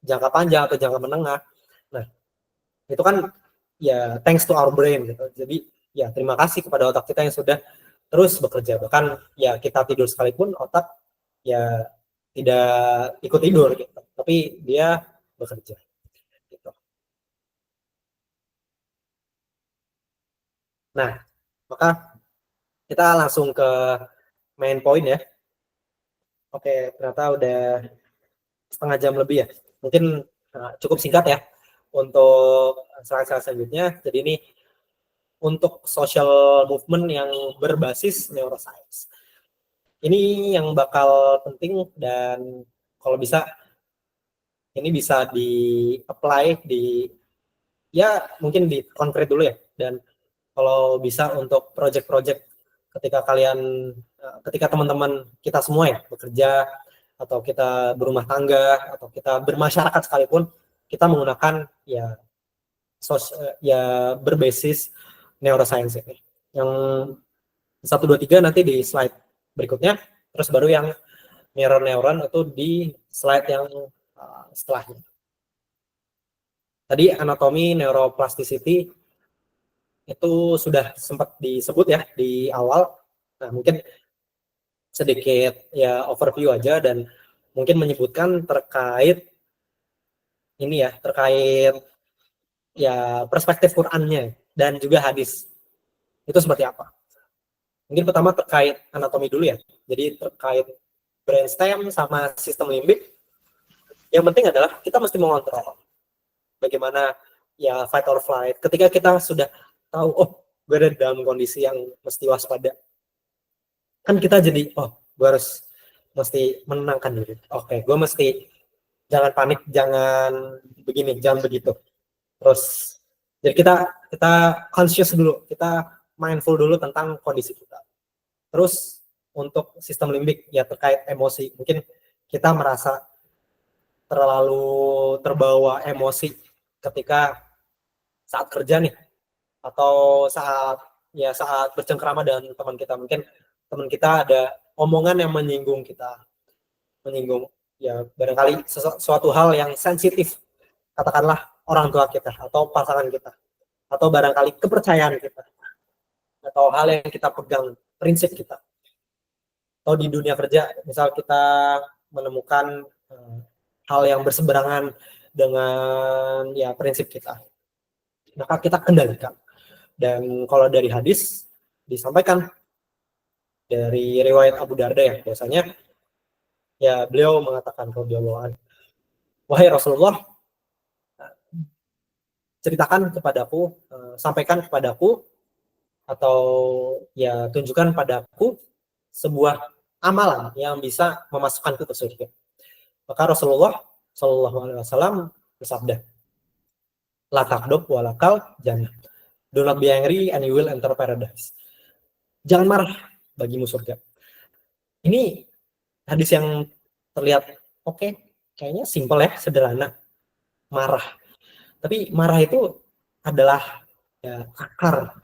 jangka panjang atau jangka menengah. Nah, itu kan ya thanks to our brain gitu. Jadi ya terima kasih kepada otak kita yang sudah terus bekerja. Bahkan ya kita tidur sekalipun otak ya tidak ikut tidur gitu, tapi dia bekerja gitu. Nah, maka kita langsung ke main point ya. Oke, ternyata udah setengah jam lebih ya. Mungkin cukup singkat ya untuk slide selanjutnya. Jadi ini untuk social movement yang berbasis neuroscience. Ini yang bakal penting dan kalau bisa ini bisa di-apply di ya mungkin di konkret dulu ya. Dan kalau bisa untuk project-project ketika teman-teman kita semua ya bekerja atau kita berumah tangga atau kita bermasyarakat sekalipun, kita menggunakan ya berbasis neuroscience ini. Yang 1, 2, 3 nanti di slide berikutnya, terus baru yang mirror neuron itu di slide yang setelahnya. Tadi anatomi neuroplasticity itu sudah sempat disebut ya di awal. Nah, mungkin sedikit ya overview aja dan mungkin menyebutkan terkait ini ya, terkait ya perspektif Qur'annya dan juga hadis. Itu seperti apa? Mungkin pertama terkait anatomi dulu ya. Jadi terkait brainstem sama sistem limbik. Yang penting adalah kita mesti mengontrol bagaimana ya fight or flight. Ketika kita sudah tahu, oh gue ada dalam kondisi yang mesti waspada, kan kita jadi, oh gue harus mesti menenangkan diri. Oke, gue mesti jangan panik, jangan begini, jangan begitu. Terus jadi kita conscious dulu, kita mindful dulu tentang kondisi kita. Terus untuk sistem limbik ya terkait emosi. Mungkin kita merasa terlalu terbawa emosi ketika saat kerja nih, atau saat bercengkrama dengan teman kita. Mungkin teman kita ada omongan yang menyinggung ya barangkali suatu hal yang sensitif, katakanlah orang tua kita atau pasangan kita, atau barangkali kepercayaan kita, atau hal yang kita pegang, prinsip kita. Atau di dunia kerja, misal kita menemukan hal yang berseberangan dengan ya prinsip kita, maka kita kendalikan. Dan kalau dari hadis disampaikan dari riwayat Abu Darda ya, biasanya ya beliau mengatakan radhiyallahu anhu, wahai Rasulullah, ceritakan kepadaku, sampaikan kepadaku, atau ya tunjukkan padaku sebuah amalan yang bisa memasukkanku ke surga. Maka Rasulullah Shallallahu Alaihi Wasallam bersabda, la takdob walakal jannah. Do not be angry and you will enter paradise. Jangan marah, bagimu surga. Ini hadis yang terlihat oke, kayaknya simpel ya, sederhana. Marah. Tapi marah itu adalah ya, akar.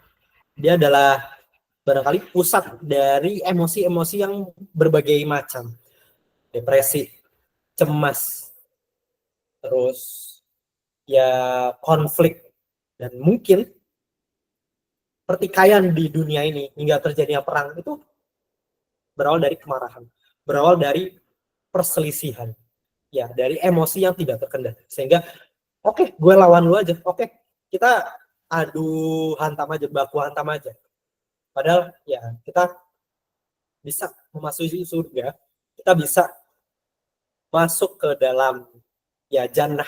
Dia adalah barangkali pusat dari emosi-emosi yang berbagai macam. Depresi, cemas, terus ya konflik, dan mungkin pertikaian di dunia ini hingga terjadinya perang itu berawal dari kemarahan, berawal dari perselisihan, ya dari emosi yang tidak terkendali. Sehingga oke, gue lawan lu aja, oke, kita adu hantam aja, baku hantam aja. Padahal ya kita bisa memasuki surga, kita bisa masuk ke dalam ya jannah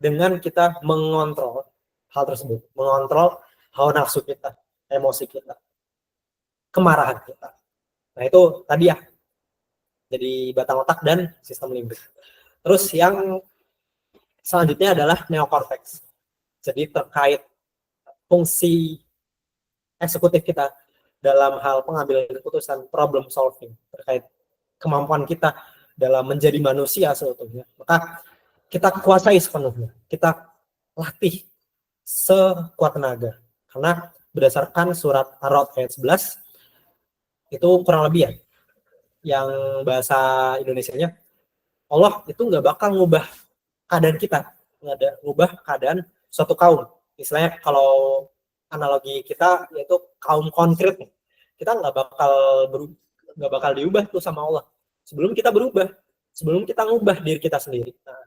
dengan kita mengontrol hal tersebut, mengontrol hawa nafsu kita, emosi kita, kemarahan kita. Nah itu tadi ya, jadi batang otak dan sistem limbik. Terus yang selanjutnya adalah neokortex. Jadi terkait fungsi eksekutif kita dalam hal pengambilan keputusan, problem solving, terkait kemampuan kita dalam menjadi manusia seutuhnya. Maka kita kuasai sepenuhnya, kita latih sekuat tenaga. Karena berdasarkan surat Ar-Ra'd ayat 11, itu kurang lebih ya, yang bahasa Indonesianya, Allah itu nggak bakal ngubah keadaan kita, nggak ada ngubah keadaan suatu kaum. Istilahnya kalau analogi kita yaitu kaum konkret, kita nggak bakal diubah tuh sama Allah sebelum kita berubah, sebelum kita ngubah diri kita sendiri. Nah,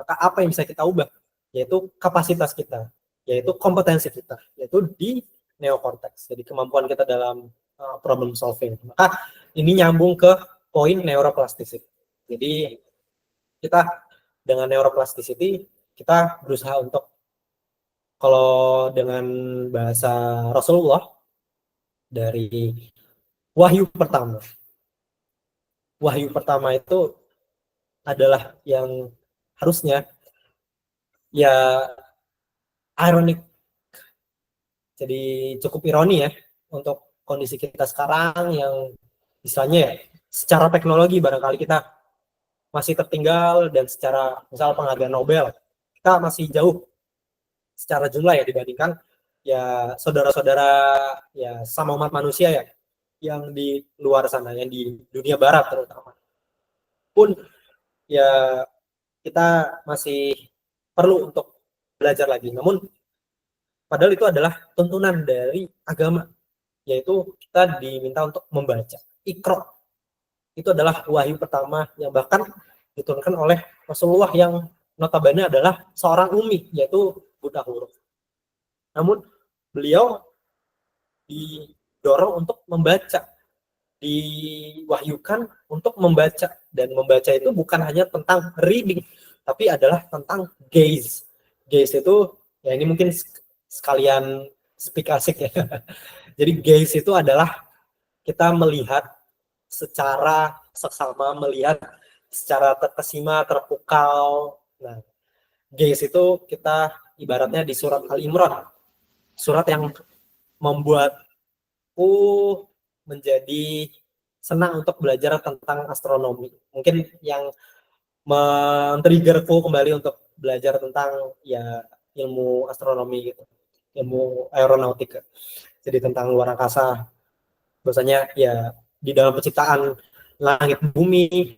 maka apa yang bisa kita ubah? Yaitu kapasitas kita, yaitu kompetensi kita, yaitu di neokortex, jadi kemampuan kita dalam problem solving. Maka ini nyambung ke poin neuroplasticity. Jadi kita dengan neuroplasticity kita berusaha untuk, kalau dengan bahasa Rasulullah, dari wahyu pertama itu adalah yang harusnya ya ironik, jadi cukup ironi ya untuk kondisi kita sekarang yang misalnya ya, secara teknologi barangkali kita masih tertinggal, dan secara misal penghargaan Nobel kita masih jauh secara jumlah ya dibandingkan ya saudara-saudara ya sama umat manusia ya yang di luar sana, yang di dunia barat terutama. Pun ya kita masih perlu untuk belajar lagi. Namun padahal itu adalah tuntunan dari agama, yaitu kita diminta untuk membaca. Iqra itu adalah wahyu pertama yang bahkan diturunkan oleh Rasulullah yang notabene adalah seorang ummi, yaitu buta huruf. Namun beliau didorong untuk membaca, diwahyukan untuk membaca, dan membaca itu bukan hanya tentang reading, tapi adalah tentang gaze. Gaze itu ya ini mungkin sekalian speak asik ya. Jadi gaze itu adalah kita melihat secara seksama, melihat secara terkesima, terpukau. Nah, gaze itu kita ibaratnya di surat Al-Imran, surat yang membuatku menjadi senang untuk belajar tentang astronomi. Mungkin yang men-triggerku kembali untuk belajar tentang ya ilmu astronomi gitu, ilmu aeronautika. Jadi tentang luar angkasa. Biasanya ya di dalam penciptaan langit bumi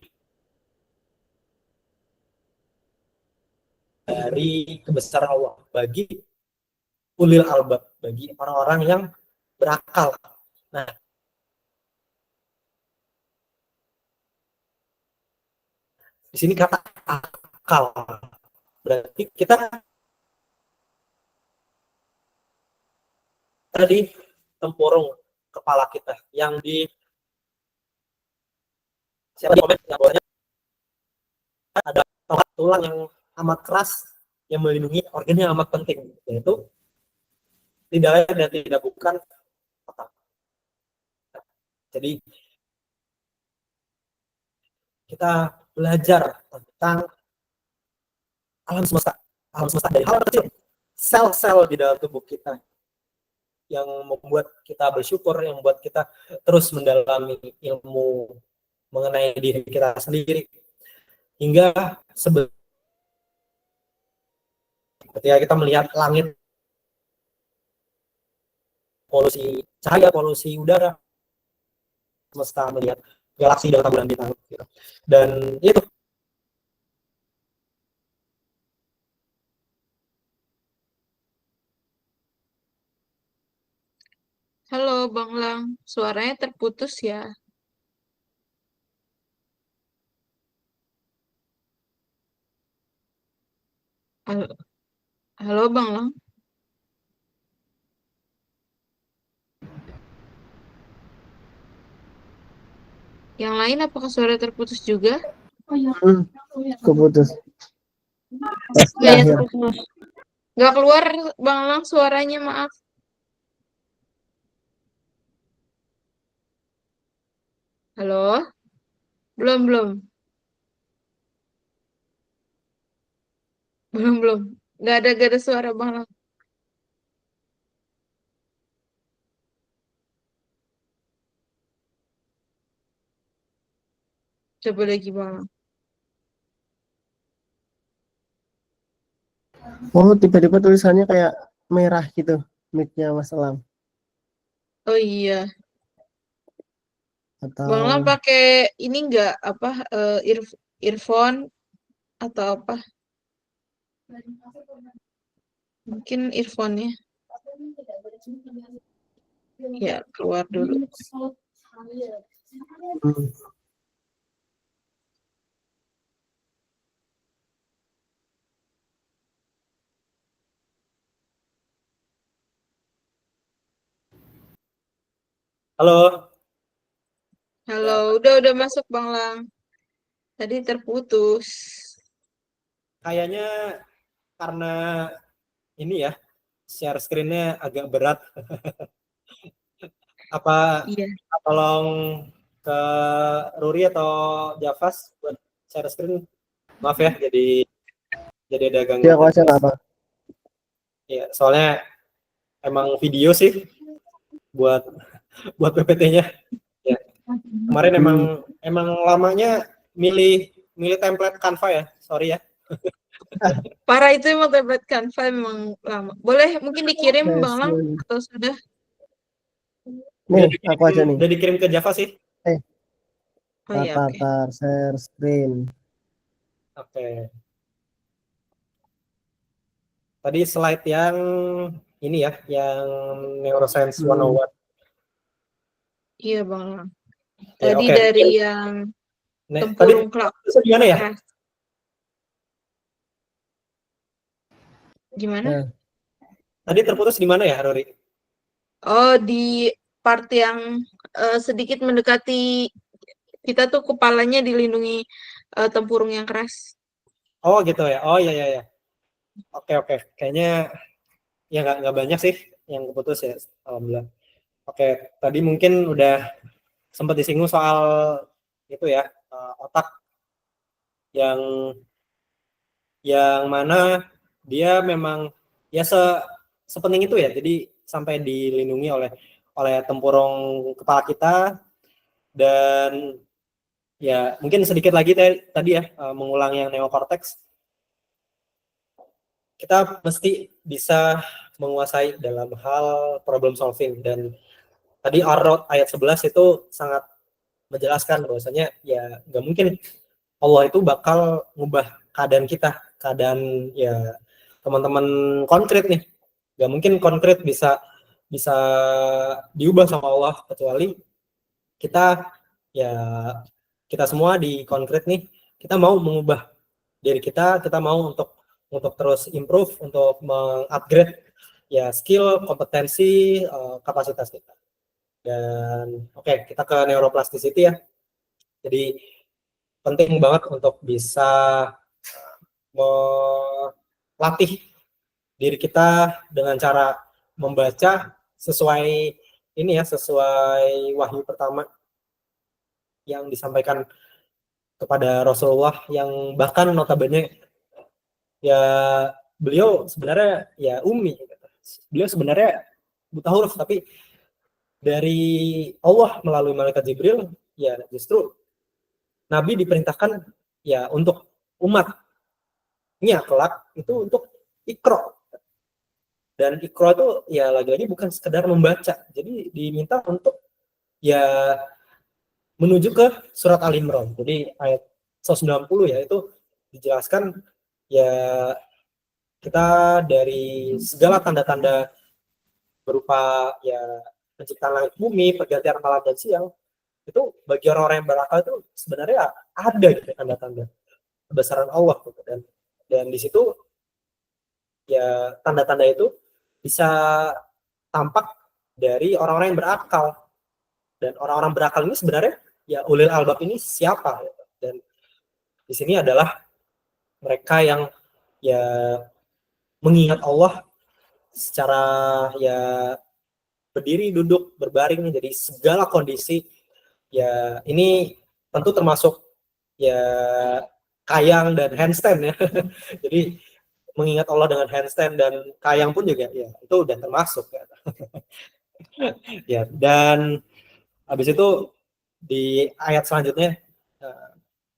dari kebesaran Allah bagi ulil albab, bagi orang-orang yang berakal. Nah, di sini kata akal berarti kita tadi tempurung kepala kita yang di siapa di komen yang bawahnya ada tulang yang amat keras yang melindungi organ yang amat penting, yaitu tidak lain dan tidak bukan otak. Jadi kita belajar tentang alam semesta dari hal kecil, sel-sel di dalam tubuh kita yang membuat kita bersyukur, yang membuat kita terus mendalami ilmu mengenai diri kita sendiri, hingga ketika kita melihat langit, polusi cahaya, polusi udara, semesta, melihat galaksi dan bulan bintang gitu. Dan itu Halo Bang Lang, suaranya terputus ya. Halo, halo Bang Lang. Yang lain apakah suara terputus juga? Keputus. Iya, terputus. Nggak keluar Bang Lang suaranya, maaf. Halo? Belum. Belum. Nggak ada suara Bang Lang. Coba lagi Bang Lang. Oh, tiba-tiba tulisannya kayak merah gitu, mic-nya Mas Elam. Oh iya. Atau Bang Lang pakai ini nggak apa earphone atau apa? Mungkin earphone-nya. Ya, keluar dulu. halo, Halo, udah masuk Bang Lang. Tadi terputus. kayaknya karena ini ya share screen-nya agak berat. Apa Iya. tolong ke Ruri atau Javas buat share screen? Maaf ya, jadi ada dia gangguan. aku aja nggak apa. Ya, soalnya emang video sih buat PPT-nya. Ya. Kemarin emang lamanya milih template Canva ya, sorry ya. Parah itu emang template Canva memang lama. Boleh mungkin dikirim Bang Lang atau sudah? Nih, aku aja nih. Udah dikirim ke Java sih. Oh iya, oke. Share screen. Oke. Tadi slide yang ini ya, yang Neuroscience 101. Iya Bang Lang. Ya, Tadi oke. dari yang Tadi tempurung kelak. gimana ya? Gimana? Tadi terputus di mana ya, Rory? Oh, di part yang sedikit mendekati kita tuh kepalanya dilindungi tempurung yang keras. Oh gitu ya. Oh iya. Oke. Kayaknya ya nggak banyak sih yang keputus ya. Alhamdulillah. Oke, tadi mungkin udah sempat disinggung soal itu ya, otak yang mana dia memang ya sepenting itu ya. Jadi sampai dilindungi oleh tempurung kepala kita, Dan ya mungkin sedikit lagi tadi ya, mengulang yang neokortex, kita mesti bisa menguasai dalam hal problem solving. Dan tadi Ar-Ra'd ayat 11 itu sangat menjelaskan bahwasanya ya nggak mungkin Allah itu bakal ngubah keadaan kita, keadaan ya teman-teman konkret nih, nggak mungkin konkret bisa diubah sama Allah, kecuali kita ya kita semua di konkret nih, kita mau mengubah diri kita mau untuk terus improve, untuk mengupgrade ya skill, kompetensi, kapasitas kita. Dan oke, kita ke neuroplasticity ya. Jadi penting banget untuk bisa melatih diri kita dengan cara membaca sesuai ini ya, sesuai wahyu pertama yang disampaikan kepada Rasulullah, yang bahkan notabene ya beliau sebenarnya ya ummi, beliau sebenarnya buta huruf, tapi dari Allah melalui malaikat Jibril ya justru Nabi diperintahkan ya untuk umatnya kelak itu untuk ikro. Dan ikro itu ya lagi-lagi bukan sekedar membaca, jadi diminta untuk ya menuju ke surat Al-Imran. Jadi ayat 190 ya, itu dijelaskan ya kita dari segala tanda-tanda berupa ya penciptaan langit bumi, pergantian malam dan siang, itu bagi orang-orang yang berakal itu sebenarnya ada gitu tanda-tanda kebesaran Allah gitu. Dan di situ ya tanda-tanda itu bisa tampak dari orang-orang yang berakal. Dan orang-orang berakal ini sebenarnya ya ulil albab ini siapa gitu. Dan di sini adalah mereka yang ya mengingat Allah secara ya berdiri, duduk, berbaring, jadi segala kondisi ya ini tentu termasuk ya kayang dan handstand ya. Jadi mengingat Allah dengan handstand dan kayang pun juga ya itu udah termasuk ya. Ya, dan habis itu di ayat selanjutnya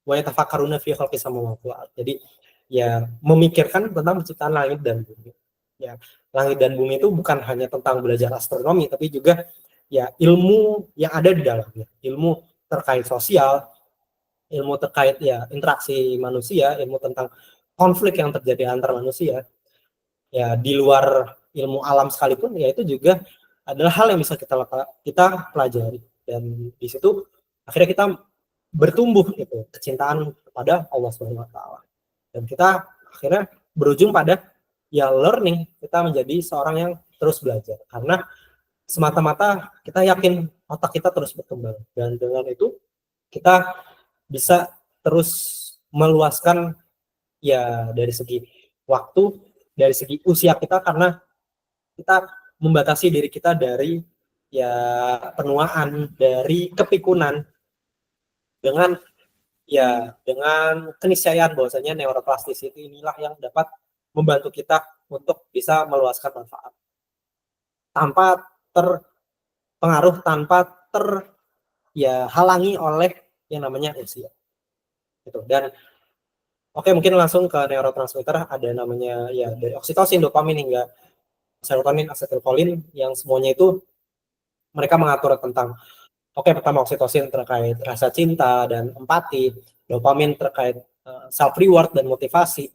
wa yatafakkaruna fi khalqis samawati wal ardh. Jadi ya memikirkan tentang penciptaan langit dan bumi. Ya, langit dan bumi itu bukan hanya tentang belajar astronomi, tapi juga ya ilmu yang ada di dalamnya, ilmu terkait sosial, ilmu terkait ya interaksi manusia, ilmu tentang konflik yang terjadi antar manusia. Ya di luar ilmu alam sekalipun ya itu juga adalah hal yang bisa kita pelajari, dan di situ akhirnya kita bertumbuh gitu kecintaan kepada Allah Subhanahu wa taala. Dan kita akhirnya berujung pada ya learning, kita menjadi seorang yang terus belajar, karena semata-mata kita yakin otak kita terus berkembang, dan dengan itu kita bisa terus meluaskan ya dari segi waktu, dari segi usia kita, karena kita membatasi diri kita dari ya penuaan, dari kepikunan, dengan keniscayaan bahwasanya neuroplasticity inilah yang dapat membantu kita untuk bisa meluaskan manfaat tanpa terpengaruh, tanpa halangi oleh yang namanya usia. Gitu. Dan oke, mungkin langsung ke neurotransmitter, ada namanya ya dari oksitosin, dopamin hingga serotonin, asetilkolin, yang semuanya itu mereka mengatur tentang pertama oksitosin terkait rasa cinta dan empati, dopamin terkait self reward dan motivasi,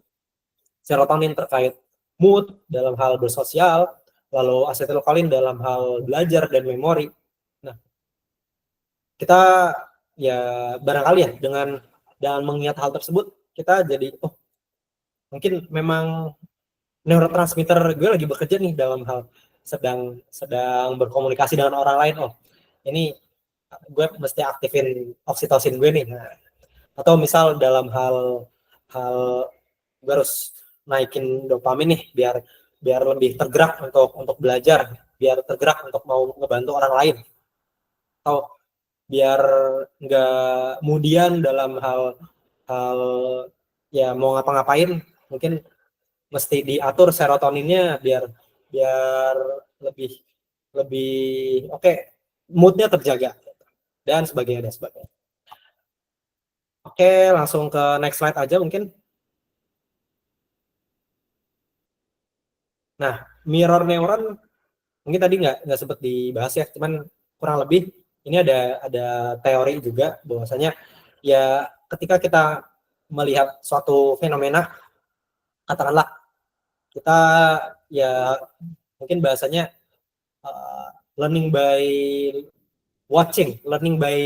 serotonin terkait mood dalam hal bersosial, lalu asetilkolin dalam hal belajar dan memori. Nah, kita ya barangkali ya dengan mengingat hal tersebut, kita jadi mungkin memang neurotransmitter gue lagi bekerja nih dalam hal sedang berkomunikasi dengan orang lain. Ini gue mesti aktifin oksitosin gue nih. Nah, atau misal dalam hal gue harus naikin dopamin nih biar lebih tergerak untuk belajar, biar tergerak untuk mau ngebantu orang lain, atau biar nggak kemudian dalam hal ya mau ngapa-ngapain, mungkin mesti diatur serotoninnya biar lebih moodnya terjaga. dan sebagainya dan sebagainya. Oke, langsung ke next slide aja mungkin. Nah, mirror neuron mungkin tadi nggak sempat dibahas ya, cuman kurang lebih ini ada teori juga bahwasanya ya ketika kita melihat suatu fenomena, katakanlah kita ya mungkin bahasanya learning by watching, learning by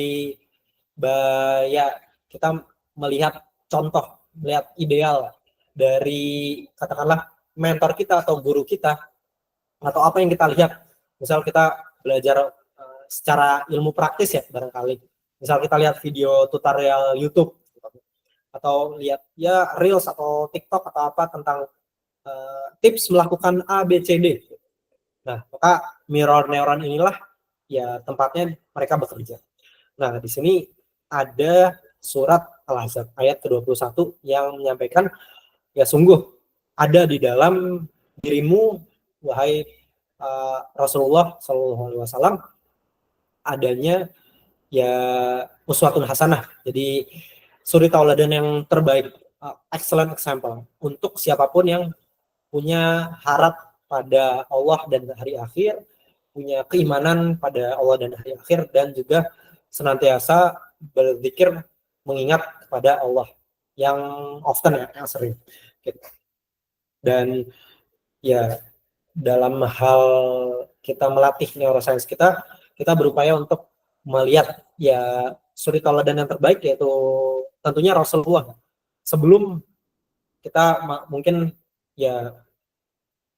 ya kita melihat contoh, melihat ideal dari katakanlah mentor kita atau guru kita, atau apa yang kita lihat. Misal kita belajar secara ilmu praktis ya barangkali. Misal kita lihat video tutorial YouTube atau lihat ya Reels atau TikTok atau apa tentang tips melakukan A, B, C, D. Nah, maka mirror neuron inilah ya tempatnya mereka bekerja. Nah, di sini ada surat Al-Ahzab ayat ke-21 yang menyampaikan ya sungguh ada di dalam dirimu wahai Rasulullah SAW adanya ya uswatun hasanah. Jadi suri tauladan yang terbaik, excellent example untuk siapapun yang punya harap pada Allah dan hari akhir, punya keimanan pada Allah dan hari akhir, dan juga senantiasa berzikir mengingat kepada Allah yang often ya, yang sering. Dan ya dalam hal kita melatih neuroscience kita berupaya untuk melihat ya suri tauladan yang terbaik, yaitu tentunya Rasulullah. Sebelum kita mungkin ya,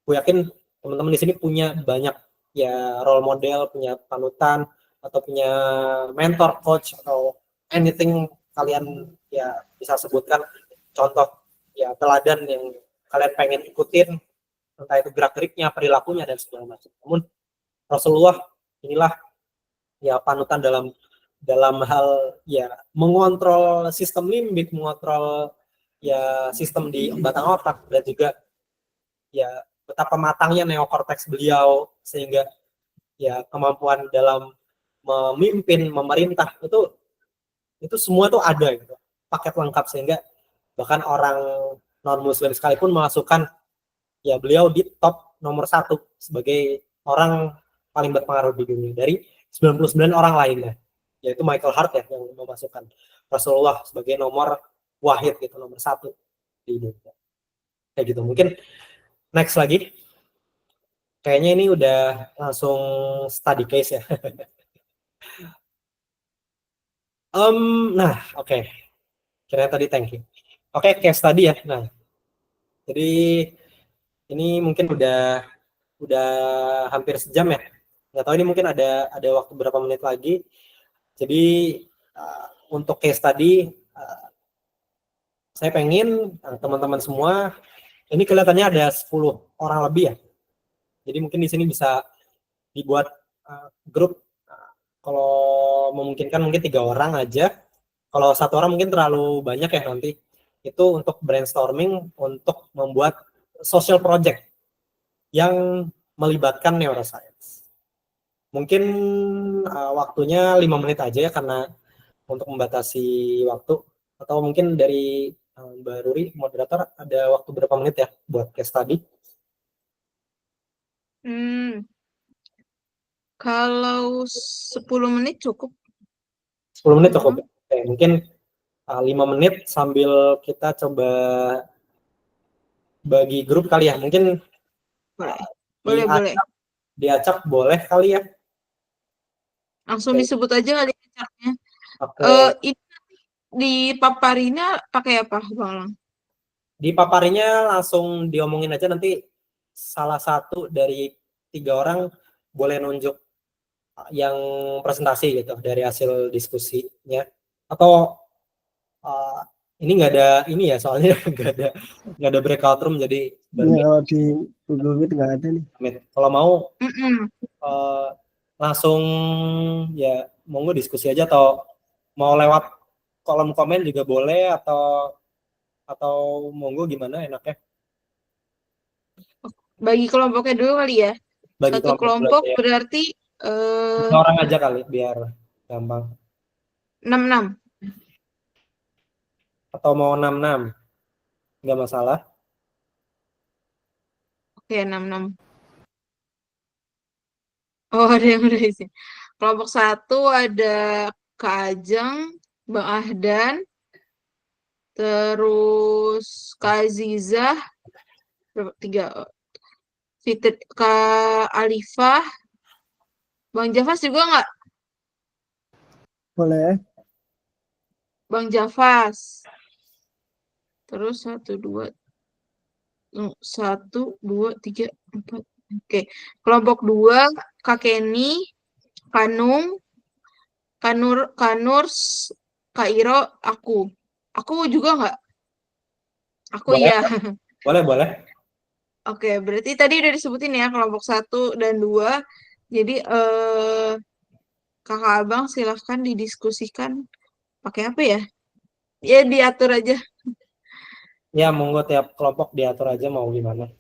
aku yakin teman-teman di sini punya banyak ya role model, punya panutan atau punya mentor, coach atau anything kalian ya bisa sebutkan contoh ya teladan yang kalian pengen ikutin, entah itu gerak-geriknya, perilakunya dan segala macam. Namun Rasulullah inilah ya panutan dalam hal ya mengontrol sistem limbik, mengontrol ya sistem di batang otak, dan juga ya betapa matangnya neokorteks beliau sehingga ya kemampuan dalam memimpin, memerintah itu semua tuh ada gitu, paket lengkap, sehingga bahkan orang non muslim sekalipun memasukkan ya beliau di top nomor 1 sebagai orang paling berpengaruh di dunia dari 99 orang lainnya, yaitu Michael Hart ya yang memasukkan Rasulullah sebagai nomor wahid gitu, nomor 1 di dunia. Kayak gitu. Mungkin next lagi. Kayaknya ini udah langsung study case ya. Nah, oke. Kira tadi thank you. Oke, case study ya. Nah, jadi ini mungkin udah hampir sejam ya. Nggak tahu ini mungkin ada waktu berapa menit lagi. Jadi untuk case study saya pengen teman-teman semua, ini kelihatannya ada 10 orang lebih ya. Jadi mungkin di sini bisa dibuat grup, kalau memungkinkan mungkin 3 orang aja. Kalau 1 orang mungkin terlalu banyak ya nanti. Itu untuk brainstorming untuk membuat social project yang melibatkan neuroscience. Mungkin waktunya 5 menit aja ya, karena untuk membatasi waktu. Atau mungkin dari Mbak Ruri, moderator, ada waktu berapa menit ya buat case study? Kalau 10 menit cukup. 10 menit cukup. Oke, mungkin 5 menit sambil kita coba bagi grup kali ya. Mungkin boleh. Diacak boleh kali ya. Langsung disebut aja kali acaknya. Oke. Ini di paparinya pakai apa, Bang Lang? Di paparinya langsung diomongin aja, nanti salah satu dari 3 orang boleh nunjuk yang presentasi gitu dari hasil diskusinya. Atau ini nggak ada ini ya, soalnya nggak ada breakout room, jadi kalau di Google Meet nggak ada nih. Kalau mau langsung ya monggo diskusi aja, atau mau lewat kolom komen juga boleh, atau monggo gimana enaknya. Bagi kelompoknya dulu kali ya. Bagi Satu kelompok ya. berarti 1 orang aja kali biar gampang. 66. Atau mau 66? Nggak masalah. Oke, 66. Oh, ada yang udah isi. Kelompok 1 ada Kak Ajeng, Bang Ahdan, terus Kak Azizah, berapa? 3. Fitri, Kak Alifah, Bang Jafas juga nggak? Boleh. Bang Jafas. Terus 1, 2, 3, 4. Oke. Kelompok 2, Kak Kenny, Kanung, Kanurs, Kak Iro, aku. Aku juga nggak? Aku Boleh, ya. boleh. Oke, berarti tadi udah disebutin ya kelompok 1 dan 2. Jadi kakak abang silahkan didiskusikan pakai apa ya? Ya diatur aja. Ya, monggo tiap kelompok diatur aja mau gimana.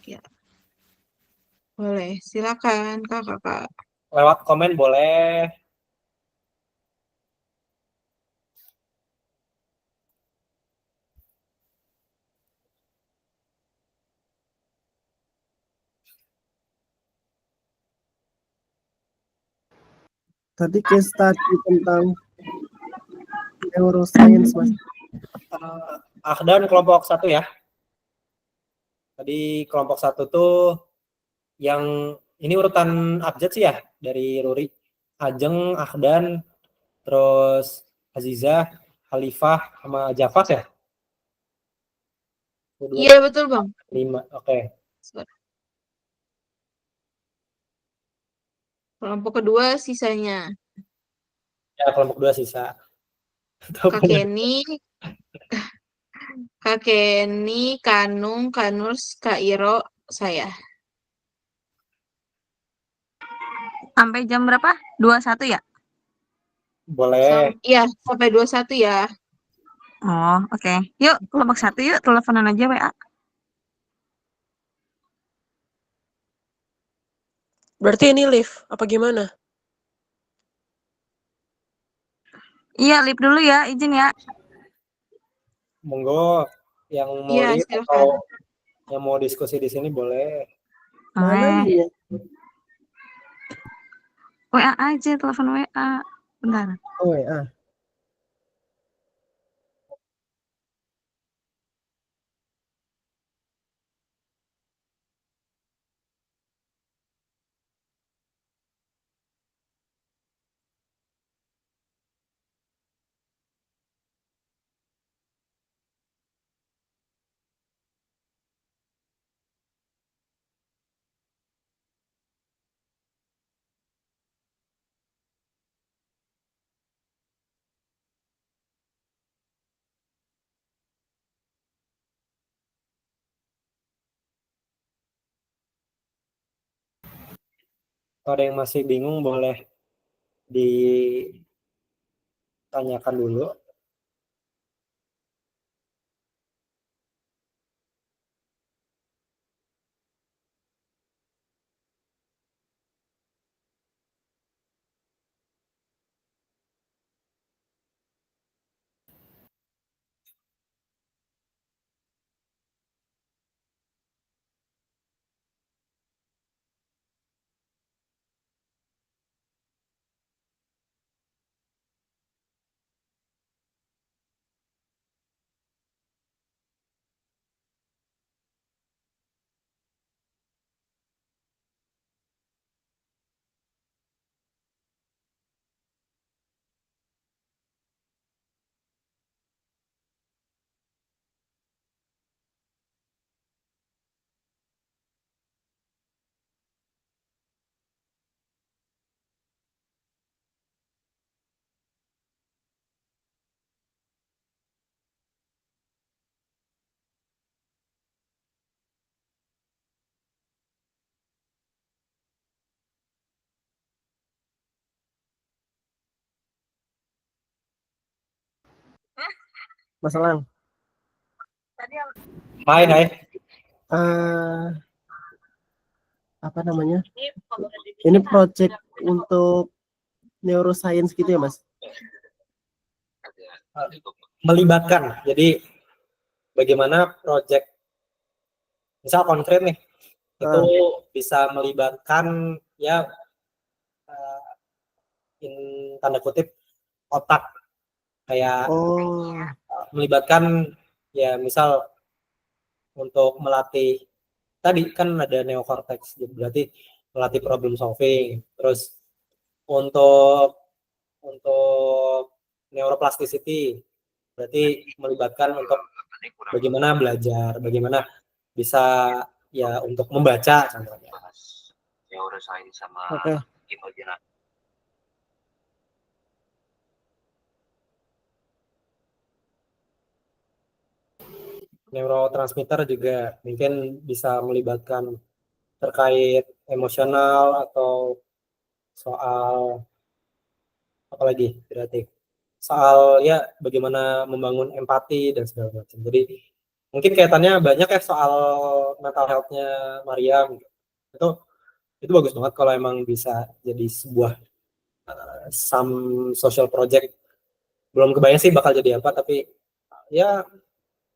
Ya, boleh. Silakan kakak. Lewat komen boleh. Tadi case study tentang neuroscience, Mas. Ahdan kelompok 1 ya. Tadi kelompok 1 tuh yang ini urutan abjad sih ya dari Ruri. Ajeng, Ahdan, terus Azizah, Khalifah, sama Jafas ya. Iya betul bang. 5, oke. Kelompok kedua sisanya Ya, kelompok 2 sisa. Kak Kenny, Kanung, Kanurs, Kak Iro, saya. Sampai jam berapa? 21 ya? Boleh. Iya, sampai 21 ya. Oh, oke. Yuk, kelompok 1 yuk, teleponan aja WA. Berarti ini live apa gimana? Iya, lip dulu ya, izin ya. Monggo yang mau Iya, live silakan. atau yang mau diskusi di sini boleh. Mana ini ya? WA aja, telepon WA. Bentar. Oh, WA. Kalau ada yang masih bingung boleh ditanyakan dulu. Mas Elang. Hai. Apa namanya? Ini project untuk neuroscience gitu ya, Mas? Melibatkan. Jadi bagaimana project misal konkret nih itu bisa melibatkan ya tanda kutip otak kayak melibatkan ya misal untuk melatih tadi kan ada neocortex berarti melatih problem solving, terus untuk neuroplasticity berarti melibatkan untuk bagaimana belajar, bagaimana bisa ya untuk membaca contohnya. Neuroscience sama imajinasi. Neurotransmitter juga mungkin bisa melibatkan terkait emosional atau soal apa lagi berarti soal ya bagaimana membangun empati dan segala macam. Jadi mungkin kaitannya banyak ya soal mental health-nya Mariam. Itu bagus banget kalau emang bisa jadi sebuah some social project. Belum kebayang sih bakal jadi apa, tapi ya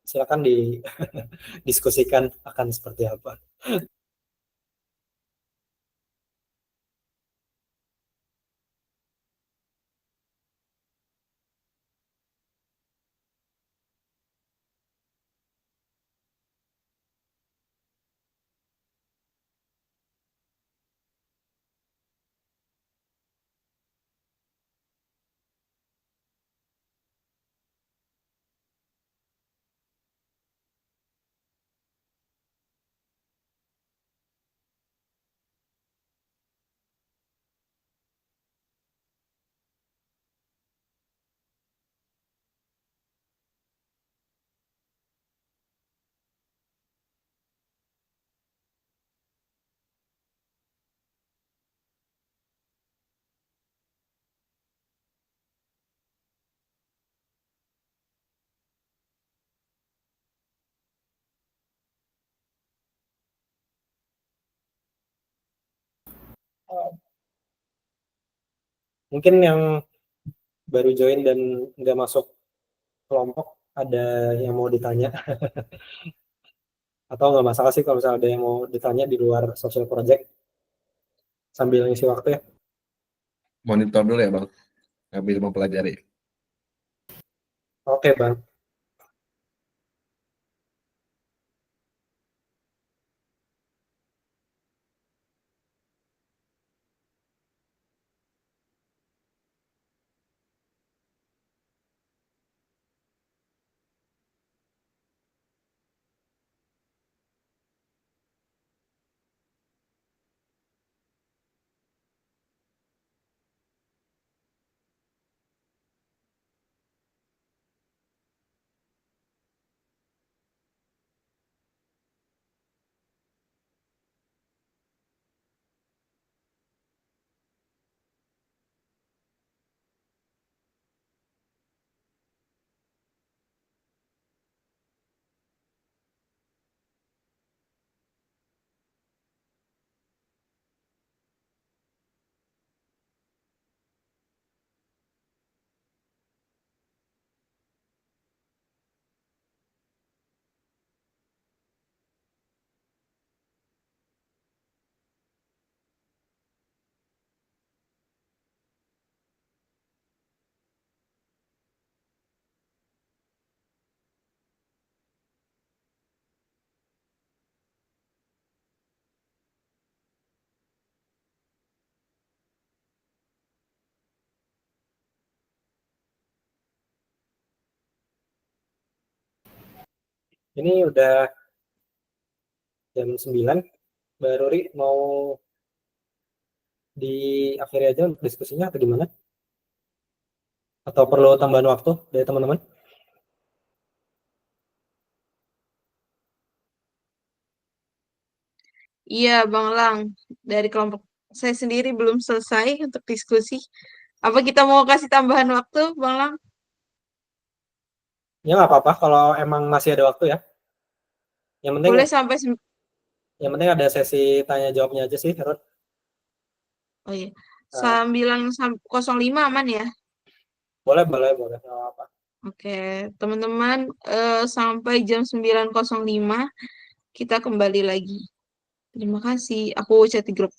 silakan didiskusikan akan seperti apa. Mungkin yang baru join dan nggak masuk kelompok ada yang mau ditanya atau nggak masalah sih kalau misalnya ada yang mau ditanya di luar social project sambil ngisi waktu ya. Monitor dulu ya Bang, sambil mempelajari. Oke Bang. Ini udah jam 9. Mbak Ruri mau diakhiri aja untuk diskusinya atau gimana? Atau perlu tambahan waktu dari teman-teman? Iya, Bang Lang. Dari kelompok saya sendiri belum selesai untuk diskusi. Apa kita mau kasih tambahan waktu, Bang Lang? Ya nggak apa-apa kalau emang masih ada waktu ya. Yang penting Boleh sampai ada sesi tanya jawabnya aja sih, Rod. Oh iya. 9:05 aman ya? Boleh, nggak apa-apa. Oke, teman-teman, sampai jam 9:05 kita kembali lagi. Terima kasih. Aku chat di grup.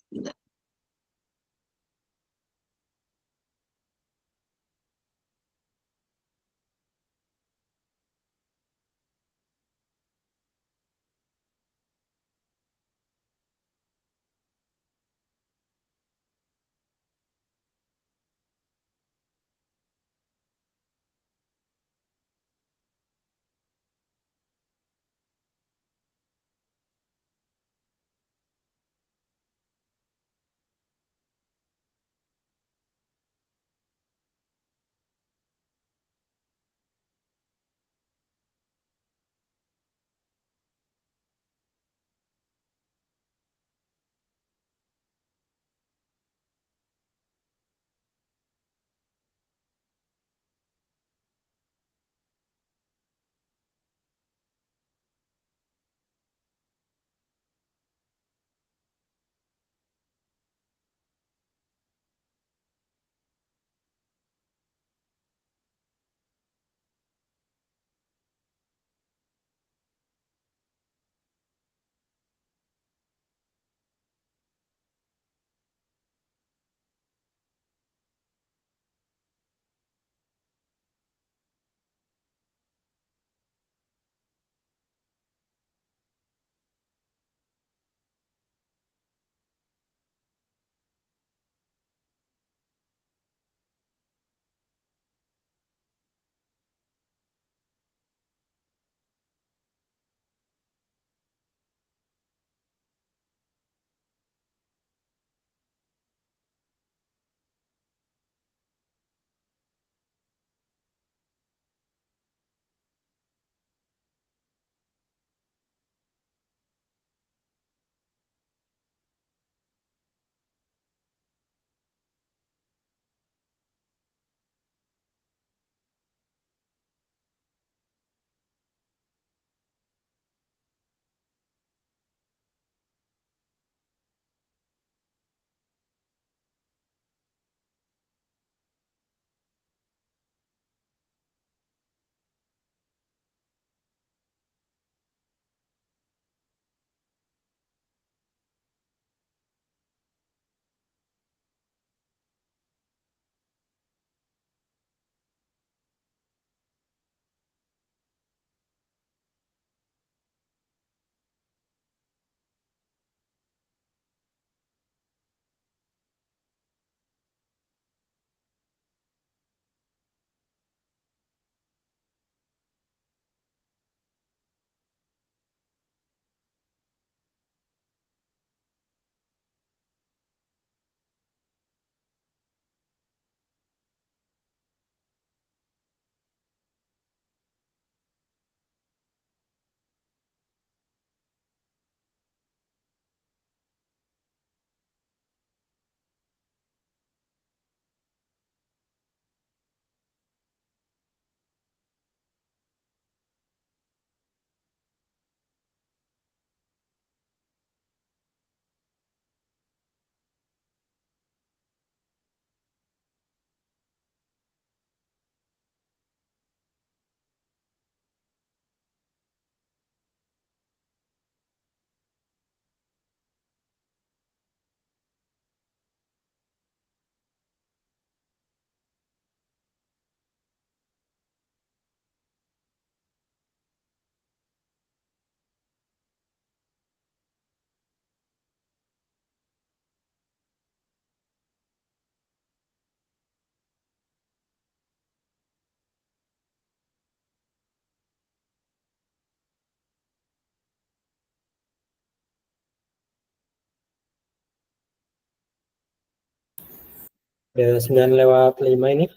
Udah 9:05 ini.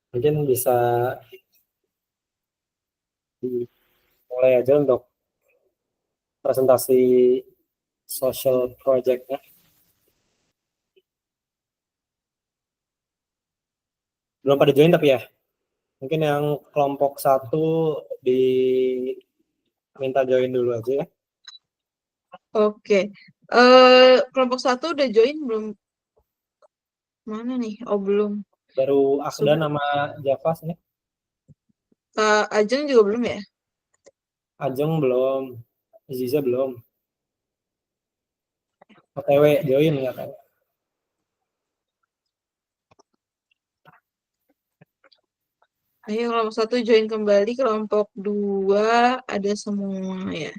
Mungkin bisa mulai aja untuk presentasi social project-nya. Belum pada join tapi ya. Mungkin yang kelompok 1 diminta join dulu aja ya. Oke. Kelompok 1 udah join belum? Mana nih? Oh, belum. Baru Akdan sama Javas nih. Ajeng juga belum ya? Ajeng belum. Aziza belum. OTW join nggak kan? Ayo kelompok 1 join kembali, kelompok 2 ada semua ya.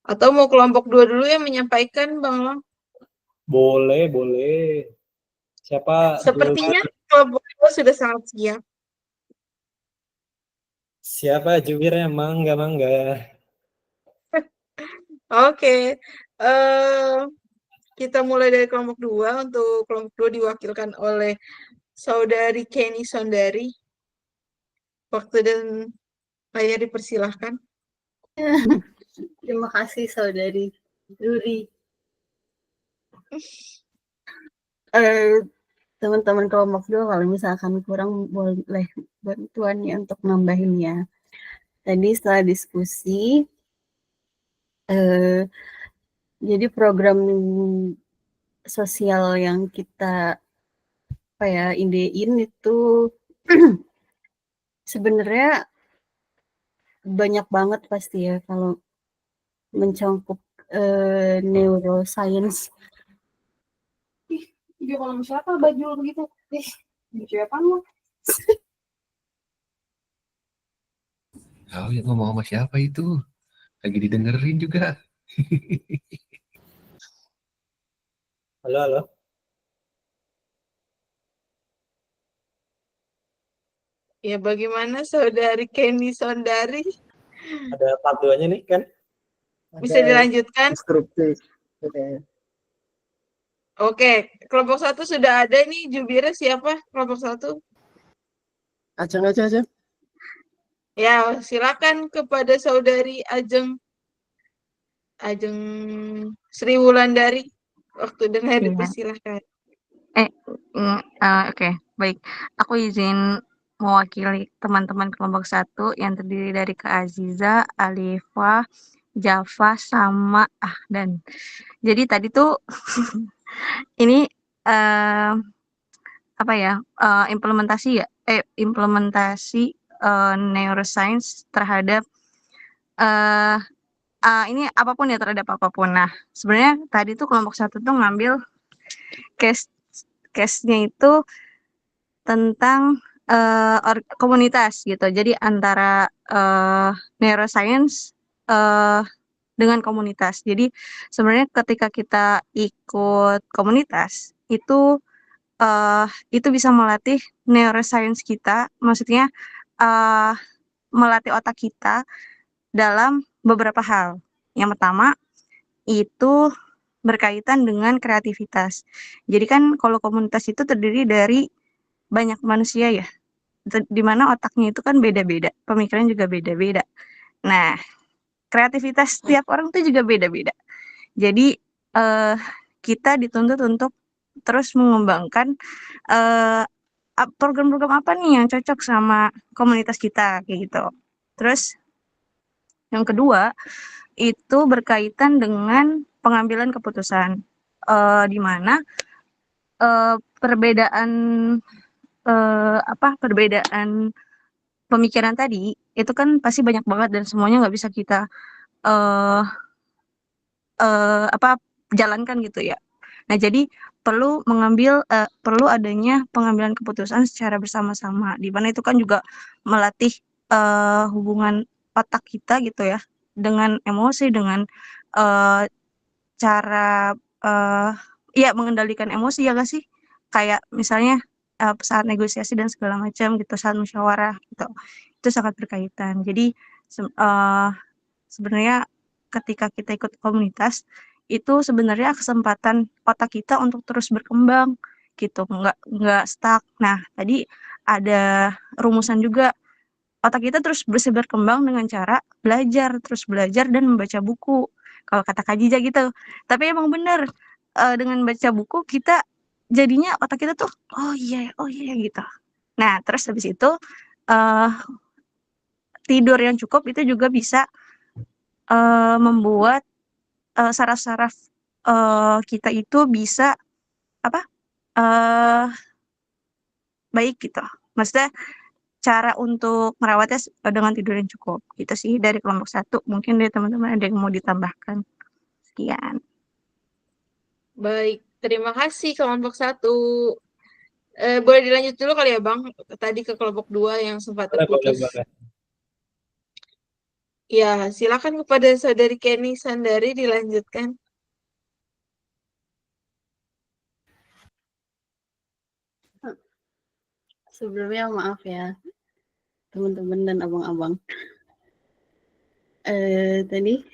Atau mau kelompok 2 dulu yang menyampaikan, Bang Lang? Boleh, boleh. Siapa Sepertinya duluan? kelompok 2 sudah sangat siap. Siapa jubirnya? Mangga, mangga. Oke. eh kita mulai dari kelompok 2. Untuk kelompok 2 diwakilkan oleh Saudari Kenny Sondari. Waktu dan layar dipersilahkan. Terima kasih Saudari Ruri. Teman-teman kelompok 2 kalau misalkan kurang boleh bantuan ya untuk nambahin ya. Tadi setelah diskusi, jadi program sosial yang kita idein itu sebenarnya banyak banget pasti ya kalau mencangkup neuroscience. Dia kalau siapa baju begitu? Baju apa lu? Tahu ya ngomong sama siapa itu? Lagi didengerin juga. Halo, halo. Ya, bagaimana Saudari Kenny Sondari? Ada part 2-nya nih kan? Bisa dilanjutkan? Instruktif. Oke. Oke, kelompok 1 sudah ada nih, jubirnya siapa? Kelompok 1. Ajeng aja aja. Ya, silakan kepada Saudari Ajeng Sri Wulandari. Waktu dan layar Iya. dipersilahkan. Oke, baik. Aku izin mewakili teman-teman kelompok 1 yang terdiri dari Kak Aziza, Alifa, Java, sama Ahdan. Jadi tadi tuh ini implementasi neuroscience terhadap ini apapun ya, terhadap apapun. Nah, sebenarnya tadi tuh kelompok 1 tuh ngambil case-nya itu tentang komunitas gitu. Jadi antara neuroscience dengan komunitas. Jadi sebenarnya ketika kita ikut komunitas itu bisa melatih neuroscience kita, maksudnya melatih otak kita dalam beberapa hal. Yang pertama itu berkaitan dengan kreativitas. Jadi kan kalau komunitas itu terdiri dari banyak manusia ya, di mana otaknya itu kan beda-beda, pemikiran juga beda-beda. Nah, kreativitas setiap orang itu juga beda-beda. Jadi kita dituntut untuk terus mengembangkan program-program apa nih yang cocok sama komunitas kita kayak gitu. Terus yang kedua itu berkaitan dengan pengambilan keputusan, di mana perbedaan pemikiran tadi itu kan pasti banyak banget dan semuanya nggak bisa kita jalankan gitu ya. Nah, jadi perlu adanya pengambilan keputusan secara bersama-sama, di mana itu kan juga melatih hubungan otak kita gitu ya, dengan emosi, dengan cara mengendalikan emosi ya nggak sih? Kayak misalnya saat negosiasi dan segala macam gitu, saat musyawarah gitu, itu sangat berkaitan. Jadi sebenarnya ketika kita ikut komunitas itu sebenarnya kesempatan otak kita untuk terus berkembang gitu, nggak stuck. Nah, tadi ada rumusan juga, otak kita terus bisa berkembang dengan cara terus belajar dan membaca buku. Kalau kata Kak Jija gitu. Tapi emang bener, dengan baca buku kita jadinya otak kita tuh, oh iya gitu. Nah, terus habis itu tidur yang cukup itu juga bisa membuat saraf-saraf kita itu bisa apa baik gitu. Maksudnya cara untuk merawatnya dengan tidur yang cukup. Gitu sih dari kelompok 1. Mungkin dari teman-teman ada yang mau ditambahkan. Sekian. Baik, terima kasih kelompok 1. Boleh dilanjut dulu kali ya Bang, tadi ke kelompok 2 yang sempat Boleh, boleh, terputus. boleh. Ya, silakan kepada Saudari Kenny Sandari dilanjutkan. Sebelumnya maaf ya teman-teman dan abang-abang. Tadi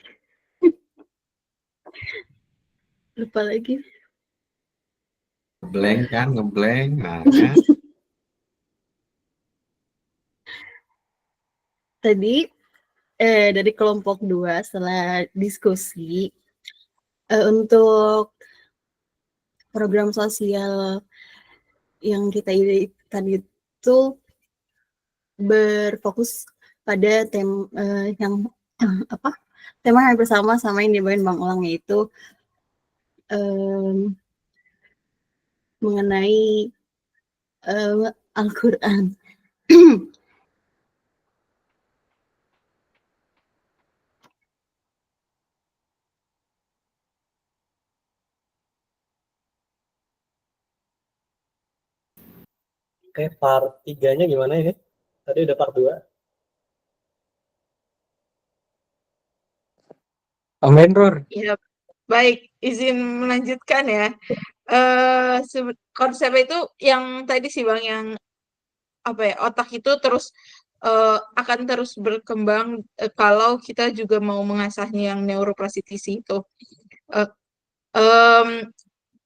lupa lagi. Ngeblank kan, ngeblank. Nah, kan. Tadi dari kelompok 2 setelah diskusi untuk program sosial yang kita tadi itu berfokus pada yang tema yang bersama sama yang dibawain Bang Elang, yaitu mengenai Al-Quran. Oke, part 3-nya gimana ini? Tadi udah part 2. Amin, Rur. Ya, baik, izin melanjutkan ya. Konsep itu yang tadi sih Bang, yang apa ya, otak itu terus akan terus berkembang kalau kita juga mau mengasahnya yang neuroplasticity itu.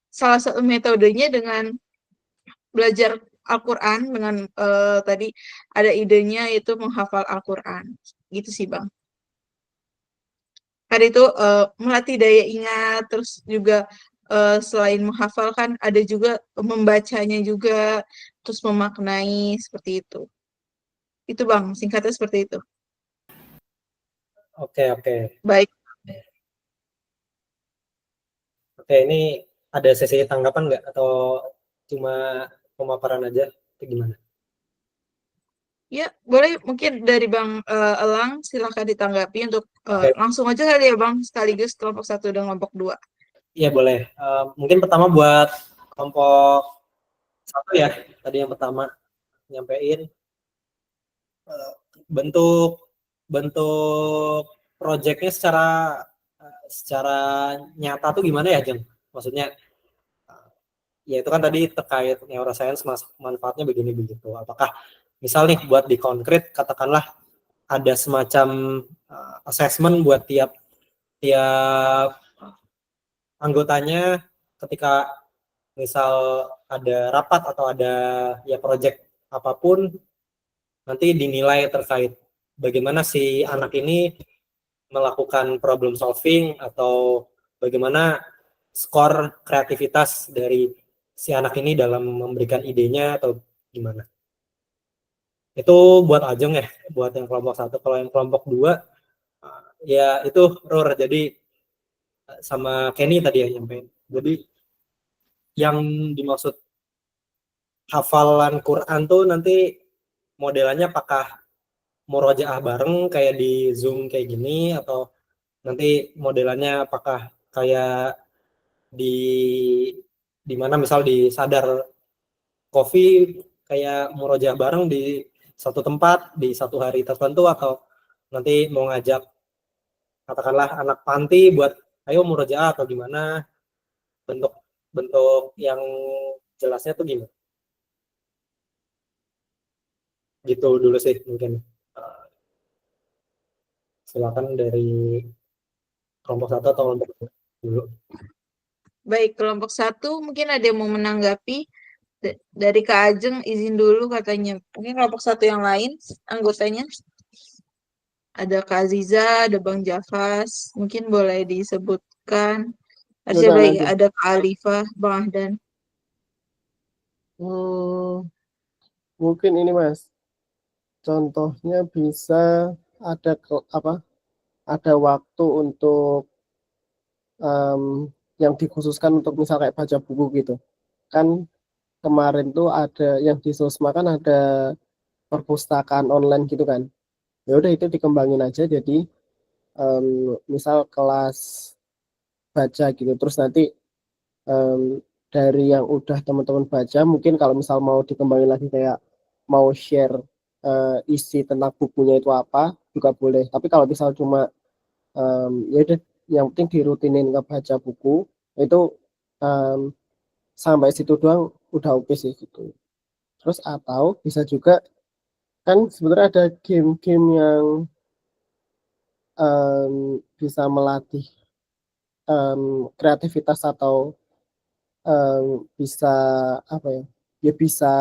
Salah satu metodenya dengan belajar Al-Quran dengan tadi ada idenya itu menghafal Al-Quran. Gitu sih Bang. Kan itu melatih daya ingat, terus juga selain menghafal kan ada juga membacanya juga, terus memaknai seperti itu. Itu Bang, singkatnya seperti itu. Oke, oke. Baik. Oke, ini ada sesi tanggapan nggak? Atau cuma pemaparan aja? Itu gimana? Ya, boleh mungkin dari Bang Elang, silakan ditanggapi untuk Oke. langsung aja kali ya Bang, sekaligus kelompok 1 dan kelompok 2. Iya, boleh. Mungkin pertama buat kelompok 1 ya, tadi yang pertama nyampein bentuk proyeknya secara nyata tuh gimana ya, Jeng? Maksudnya ya itu kan tadi terkait neuroscience manfaatnya begini begitu. Apakah misal nih buat di konkret katakanlah ada semacam assessment buat tiap anggotanya ketika misal ada rapat atau ada ya proyek apapun, nanti dinilai terkait bagaimana si anak ini melakukan problem solving atau bagaimana skor kreativitas dari si anak ini dalam memberikan idenya atau gimana. Itu buat Ajeng ya, buat yang kelompok 1. Kalau yang kelompok 2 ya itu Rur, jadi sama Kenny tadi ya nyampein. Jadi yang dimaksud hafalan Quran tuh nanti modelannya apakah murojaah bareng kayak di Zoom kayak gini, atau nanti modelannya apakah kayak di mana misal di Sadar Coffee kayak murojaah bareng di satu tempat di satu hari tertentu, atau nanti mau ngajak katakanlah anak panti buat ayo murojaah atau gimana, bentuk yang jelasnya tuh gimana? Gitu dulu sih mungkin. Silakan dari kelompok 1 atau kelompok 2 dulu. Baik, kelompok 1 mungkin ada yang mau menanggapi. Dari Kak Ajeng izin dulu katanya. Mungkin kelompok 1 yang lain anggotanya. Ada Kak Aziza, ada Bang Jafas. Mungkin boleh disebutkan. Harusnya Udah baik, lanjut. ada Kak Alifah, Bang Ahdan. Mungkin ini Mas. Contohnya bisa ada ada waktu untuk yang dikhususkan untuk misal kayak baca buku gitu. Kan kemarin tuh ada yang di Sosma kan ada perpustakaan online gitu kan. Ya udah itu dikembangin aja jadi misal kelas baca gitu. Terus nanti dari yang udah teman-teman baca mungkin kalau misal mau dikembangin lagi kayak mau share isi tentang bukunya itu apa juga boleh. Tapi kalau misal cuma ya udah yang penting dirutinin ngebaca buku itu em, sampai situ doang udah oke sih gitu. Terus atau bisa juga kan sebenarnya ada game-game yang bisa melatih kreativitas atau bisa apa ya? Ya bisa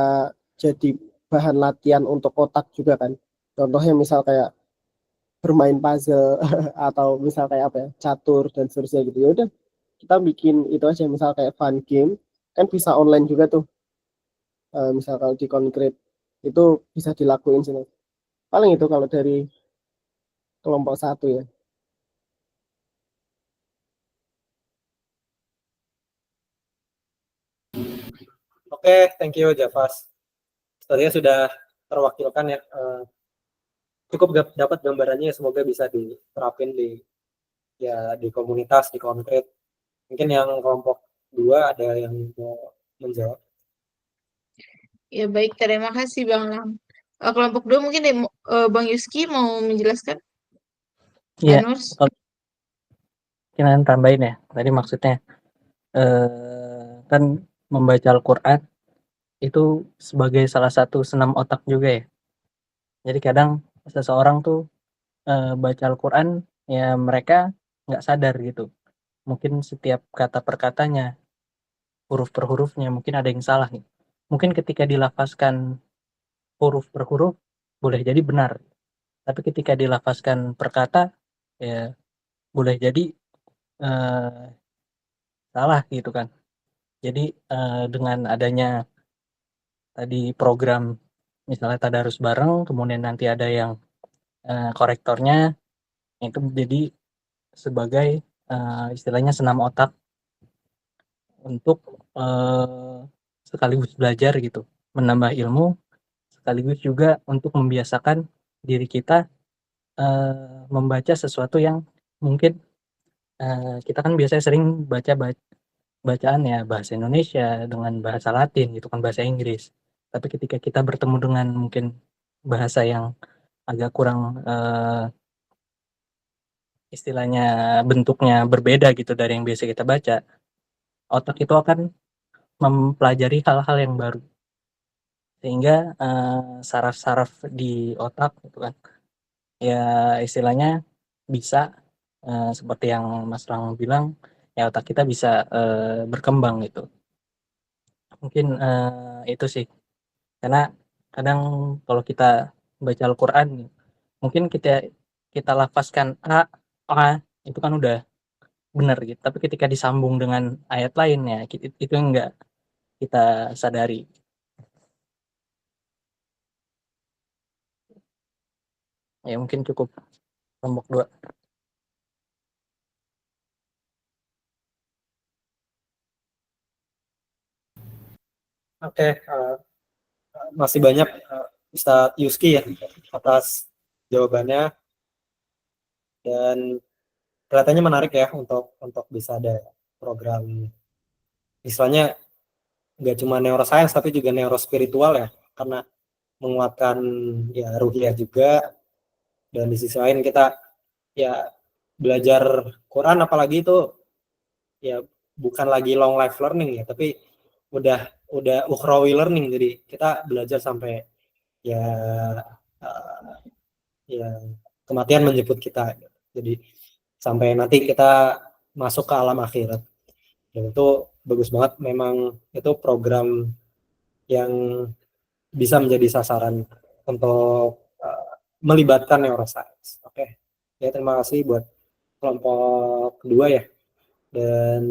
jadi bahan latihan untuk otak juga kan. Contohnya misal kayak bermain puzzle atau misal kayak apa ya? Catur dan seterusnya gitu. Ya udah kita bikin itu aja misal kayak fun game kan bisa online juga tuh. Misal kalau di Concrete itu bisa dilakuin sih. Paling itu kalau dari kelompok satu ya. Oke, thank you Javas. Sepertinya sudah terwakilkan ya. Cukup dapat gambarannya, semoga bisa diterapin di komunitas, di konkret. Mungkin yang kelompok 2 ada yang mau menjawab. Ya baik, terima kasih Bang Lam. Kelompok 2 mungkin Bang Yuski mau menjelaskan? Iya, Anurs? kita tambahin ya. Tadi maksudnya kan membaca Al-Quran itu sebagai salah satu senam otak juga ya. Jadi kadang seseorang tuh baca Al-Quran ya mereka nggak sadar gitu. Mungkin setiap kata per katanya, huruf per hurufnya mungkin ada yang salah nih. Mungkin ketika dilafazkan huruf per huruf boleh jadi benar. Tapi ketika dilafazkan per kata ya boleh jadi salah gitu kan. Jadi dengan adanya tadi program misalnya tadarus bareng, kemudian nanti ada yang korektornya, itu jadi sebagai istilahnya senam otak untuk sekaligus belajar gitu, menambah ilmu, sekaligus juga untuk membiasakan diri kita membaca sesuatu yang mungkin kita kan biasanya sering baca bacaan ya bahasa Indonesia dengan bahasa Latin gitu kan, bahasa Inggris. Tapi ketika kita bertemu dengan mungkin bahasa yang agak kurang istilahnya bentuknya berbeda gitu dari yang biasa kita baca, otak itu akan mempelajari hal-hal yang baru. Sehingga saraf-saraf di otak gitu kan, ya istilahnya bisa seperti yang Mas Rang bilang, ya otak kita bisa berkembang gitu. Mungkin itu sih. Karena kadang kalau kita baca Al-Quran, mungkin kita lafazkan A itu kan udah benar gitu. Tapi ketika disambung dengan ayat lainnya, itu enggak kita sadari. Ya mungkin cukup kelompok 2. Oke, masih banyak Ustadz Yuski ya atas jawabannya, dan kelihatannya menarik ya untuk bisa ada program istilahnya nggak cuma neuroscience tapi juga neurospiritual ya, karena menguatkan ya ruhiyah juga, dan di sisi lain kita ya belajar Quran apalagi itu ya bukan lagi long life learning ya, tapi udah ukhrawi learning, jadi kita belajar sampai ya ya kematian menjemput kita, jadi sampai nanti kita masuk ke alam akhirat. Dan itu bagus banget, memang itu program yang bisa menjadi sasaran untuk melibatkan neuroscience. Oke, ya terima kasih buat kelompok kedua ya, dan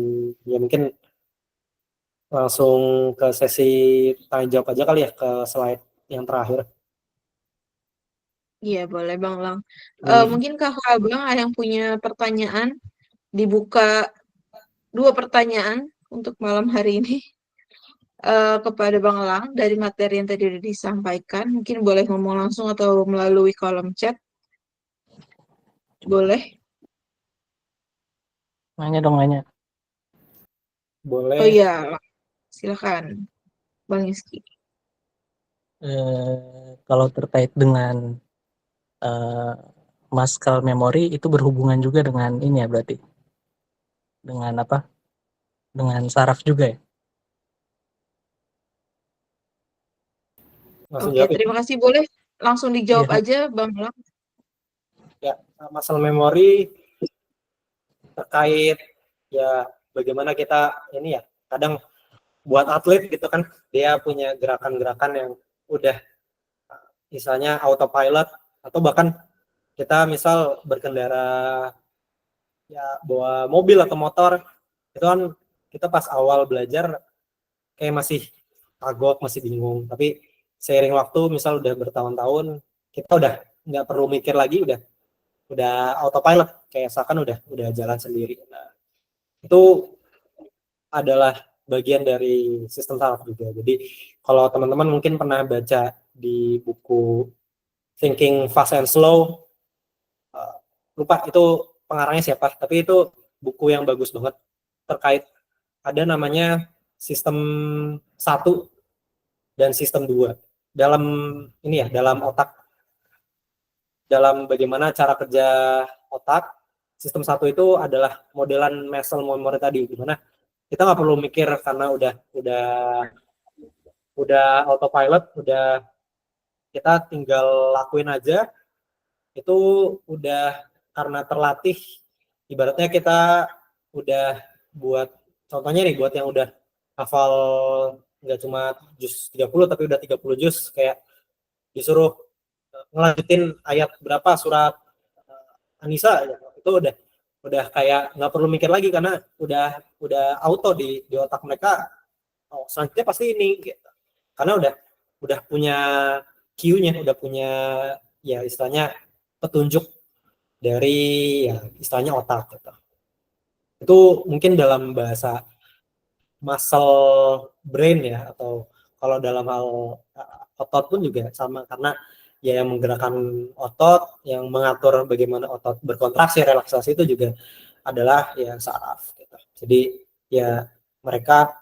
ya mungkin langsung ke sesi tanya jawab aja kali ya, ke slide yang terakhir. Iya, boleh Bang Lang. Hmm. Mungkin Kakak Abang ada yang punya pertanyaan, dibuka 2 pertanyaan untuk malam hari ini kepada Bang Lang dari materi yang tadi udah disampaikan. Mungkin boleh ngomong langsung atau melalui kolom chat. Boleh? Nanya dong, nanya. Boleh. Oh iya, silakan Bang Yuski. Kalau terkait dengan muscle memory itu berhubungan juga dengan ini ya berarti. Dengan apa? Dengan saraf juga ya? Langsung Oke, jawab ya. terima kasih. Boleh langsung dijawab Iya. aja Bang Lang. Ya, muscle memory terkait ya bagaimana kita ini ya, kadang buat atlet gitu kan, dia punya gerakan-gerakan yang udah misalnya autopilot, atau bahkan kita misal berkendara ya bawa mobil atau motor, itu kan kita pas awal belajar kayak masih kagok, masih bingung, tapi seiring waktu misal udah bertahun-tahun kita udah nggak perlu mikir lagi, udah autopilot, kayak seakan udah jalan sendiri. Nah, itu adalah bagian dari sistem saraf juga. Jadi kalau teman-teman mungkin pernah baca di buku Thinking Fast and Slow, lupa itu pengarangnya siapa, tapi itu buku yang bagus banget terkait ada namanya sistem 1 dan sistem 2 dalam ini ya, dalam otak, dalam bagaimana cara kerja otak. Sistem 1 itu adalah modelan muscle memory tadi, dimana kita nggak perlu mikir karena udah autopilot, udah kita tinggal lakuin aja, itu udah karena terlatih. Ibaratnya kita udah buat, contohnya nih, buat yang udah hafal nggak cuma juz 30 tapi udah 30 juz, kayak disuruh ngelanjutin ayat berapa surat Anisa, itu udah kayak nggak perlu mikir lagi karena udah auto di otak mereka. Oh, selanjutnya pasti ini gitu. Karena udah punya cue-nya, udah punya ya istilahnya petunjuk dari ya istilahnya otak gitu. Itu mungkin dalam bahasa muscle brain ya, atau kalau dalam hal otot pun juga sama, karena ya yang menggerakkan otot, yang mengatur bagaimana otot berkontraksi, relaksasi, itu juga adalah ya saraf gitu. Jadi ya mereka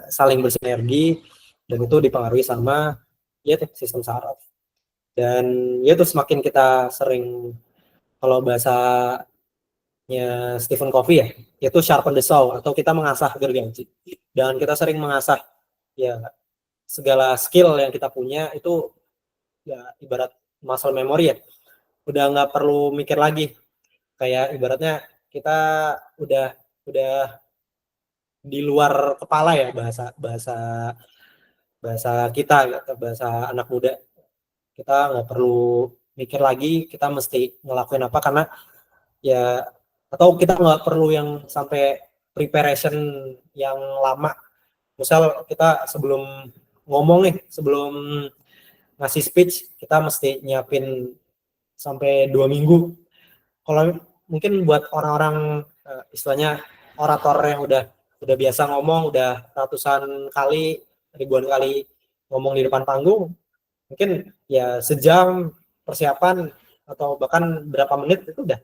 saling bersinergi, dan itu dipengaruhi sama ya sistem saraf. Dan ya itu semakin kita sering, kalau bahasanya Stephen Covey ya, yaitu sharpen the saw, atau kita mengasah gergaji. Dan kita sering mengasah ya segala skill yang kita punya itu ya ibarat muscle memory ya. Udah nggak perlu mikir lagi. Kayak ibaratnya kita udah di luar kepala ya, bahasa bahasa bahasa kita gitu, bahasa anak muda. Kita nggak perlu mikir lagi kita mesti ngelakuin apa, karena ya, atau kita nggak perlu yang sampai preparation yang lama. Misal kita sebelum ngomong nih, sebelum ngasih speech, kita mesti nyiapin sampai 2 minggu. Kalau mungkin buat orang-orang istilahnya orator yang udah biasa ngomong, udah ratusan kali, ribuan kali ngomong di depan panggung, mungkin ya sejam persiapan atau bahkan berapa menit itu udah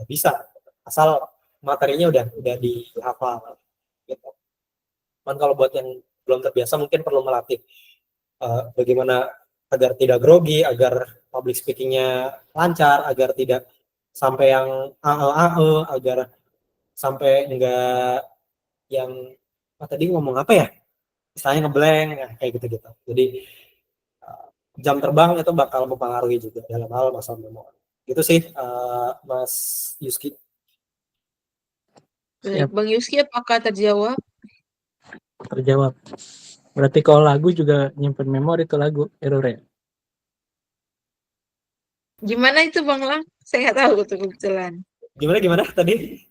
bisa, asal materinya udah dihafal gitu. Cuman kalau buat yang belum terbiasa mungkin perlu melatih bagaimana agar tidak grogi, agar public speakingnya lancar, agar tidak sampai yang agar sampai enggak yang tadi ngomong apa ya, misalnya ngeblank kayak gitu-gitu. Jadi jam terbang itu bakal mempengaruhi juga dalam hal muscle memory. Gitu sih Mas Yuski. Baik, Bang Yuski apakah terjawab? Terjawab. Berarti kalau lagu juga nyimpen memori itu lagu, error ya? Gimana itu Bang Lang? Saya nggak tahu tuh kebetulan. Gimana tadi?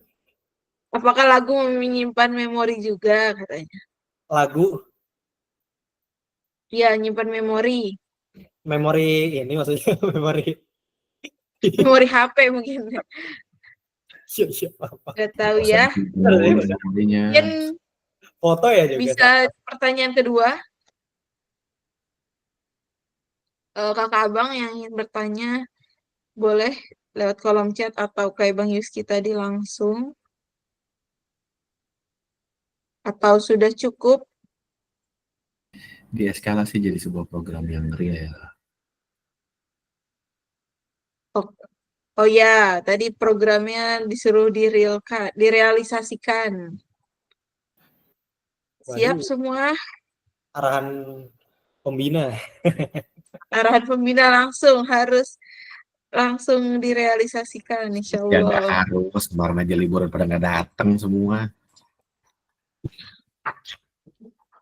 Apakah lagu menyimpan memori juga katanya? Lagu? Iya, nyimpan memori. memori ini maksudnya memori Memori HP mungkin. siapa Nggak tahu ya. Mungkin foto ya juga bisa pertanyaan kedua. Kakak abang yang ingin bertanya boleh lewat kolom chat atau kayak Bang Yuski tadi langsung. Atau sudah cukup? Dieskalasi jadi sebuah program yang real. Oh ya, tadi programnya disuruh direalisasikan. Siap Waduh, semua? arahan pembina. Arahan pembina harus langsung direalisasikan, insya Ya nggak Allah. harus, kemarin aja liburan pada nggak datang semua.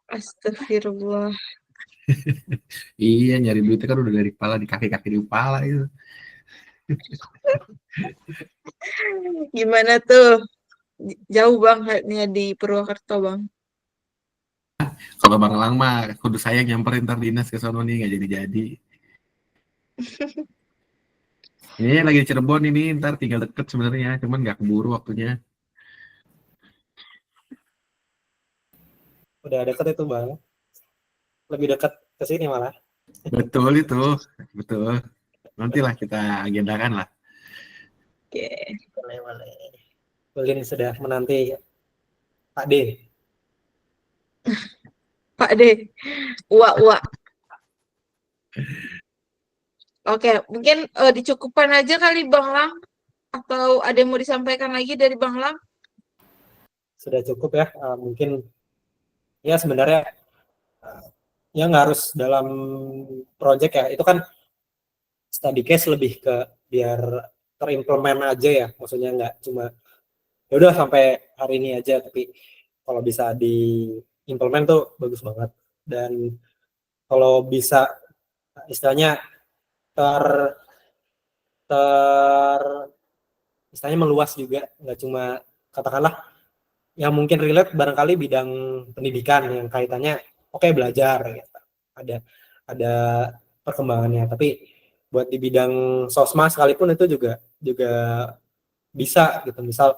Astagfirullah. Iya, nyari duitnya kan udah dari kepala, di kaki-kaki di kepala itu. Gimana tuh? Jauh bangetnya di Purwokerto, Bang. Kalau Bang Elang mah kudu sayang nyamperin ntar dinas ke sono nih, nggak jadi-jadi. Ini lagi di Cirebon ini, ntar tinggal deket sebenarnya, cuman nggak keburu waktunya. Udah deket itu Bang. Lebih dekat ke sini malah. Betul itu, betul. Nantilah kita agendakan lah. Oke. Boleh. Ulin sudah menanti Pak D. Pak D. Uak. Oke, mungkin dicukupkan aja kali Bang Lang. Atau ada yang mau disampaikan lagi dari Bang Lang? Sudah cukup ya. Mungkin ya sebenarnya ya nggak harus dalam project ya. Itu kan study case lebih ke biar terimplement aja ya. Maksudnya nggak cuma ya udah sampai hari ini aja, tapi kalau bisa diimplement tuh bagus banget. Dan kalau bisa istilahnya ter istilahnya meluas juga, nggak cuma katakanlah yang mungkin relate barangkali bidang pendidikan yang kaitannya belajar gitu. ada perkembangannya, tapi buat di bidang sosma sekalipun itu juga bisa gitu. Misal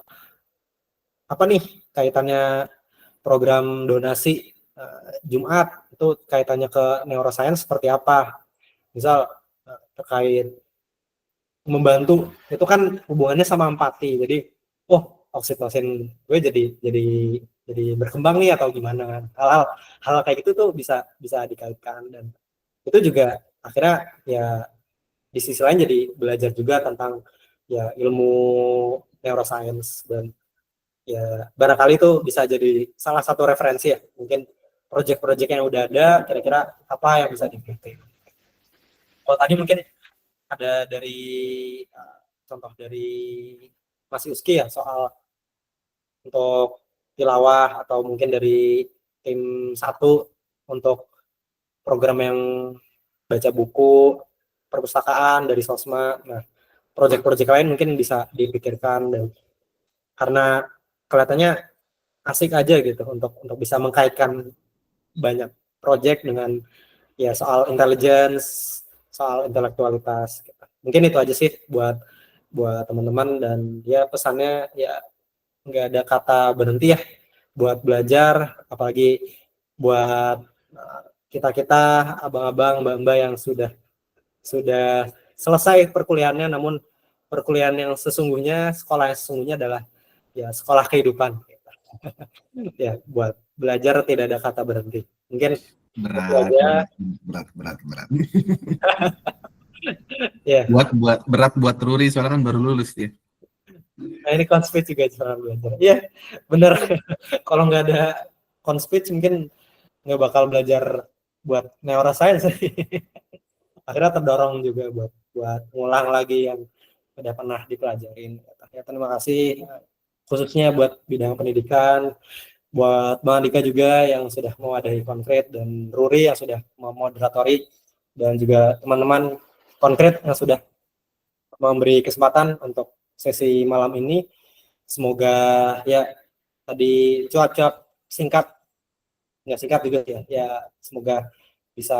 apa nih kaitannya program donasi Jumat itu kaitannya ke neuroscience seperti apa, misal terkait membantu itu kan hubungannya sama empati, jadi oksitosin gue jadi berkembang nih atau gimana, hal kayak gitu tuh bisa dikaitkan. Dan itu juga akhirnya ya di sisi lain jadi belajar juga tentang ya ilmu neuroscience. Dan ya barangkali itu bisa jadi salah satu referensi ya, mungkin proyek-proyek yang udah ada kira-kira apa yang bisa dipilih. Kalau tadi mungkin ada dari contoh dari Mas Yuski ya soal untuk tilawah, atau mungkin dari tim 1 untuk program yang baca buku perpustakaan dari Sosma. Nah, proyek-proyek lain mungkin bisa dipikirkan, dan karena kelihatannya asik aja gitu untuk bisa mengkaitkan banyak proyek dengan ya soal intelligence, soal intelektualitas gitu. Mungkin itu aja sih buat teman-teman, dan ya pesannya ya nggak ada kata berhenti ya buat belajar, apalagi buat kita abang-abang mbak-mbak yang sudah selesai perkuliahannya, namun perkuliahan yang sesungguhnya, sekolah yang sesungguhnya adalah ya sekolah kehidupan. Ya buat belajar tidak ada kata berhenti. Mungkin berat. ya. Berat buat Ruri soalnya kan baru lulus dia. Nah ini konspit juga cara belajar. Iya bener. Kalau nggak ada konspit mungkin nggak bakal belajar buat neuroscience. Akhirnya terdorong juga buat ngulang lagi yang udah pernah dipelajarin. Ya, terima kasih khususnya buat bidang pendidikan, buat Bang Andika juga yang sudah mewadahi konkret, dan Ruri yang sudah memoderatori, dan juga teman-teman konkret yang sudah memberi kesempatan untuk sesi malam ini. Semoga ya tadi cuap-cuap nggak singkat juga ya, semoga bisa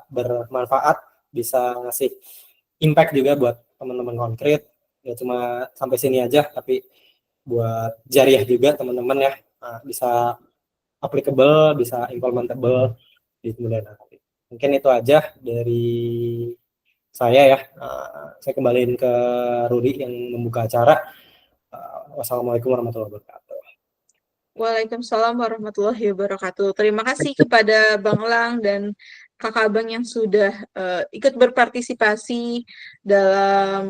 bermanfaat bisa ngasih impact juga buat teman-teman konkret. Ya cuma sampai sini aja, tapi buat jariah juga teman-teman ya, bisa applicable, bisa implementable di kemudian hari. Mungkin itu aja dari saya ya. Saya kembaliin ke Rudi yang membuka acara. Wassalamualaikum warahmatullahi wabarakatuh. Waalaikumsalam warahmatullahi wabarakatuh. Terima kasih kepada Bang Lang dan Kakak Abang yang sudah ikut berpartisipasi dalam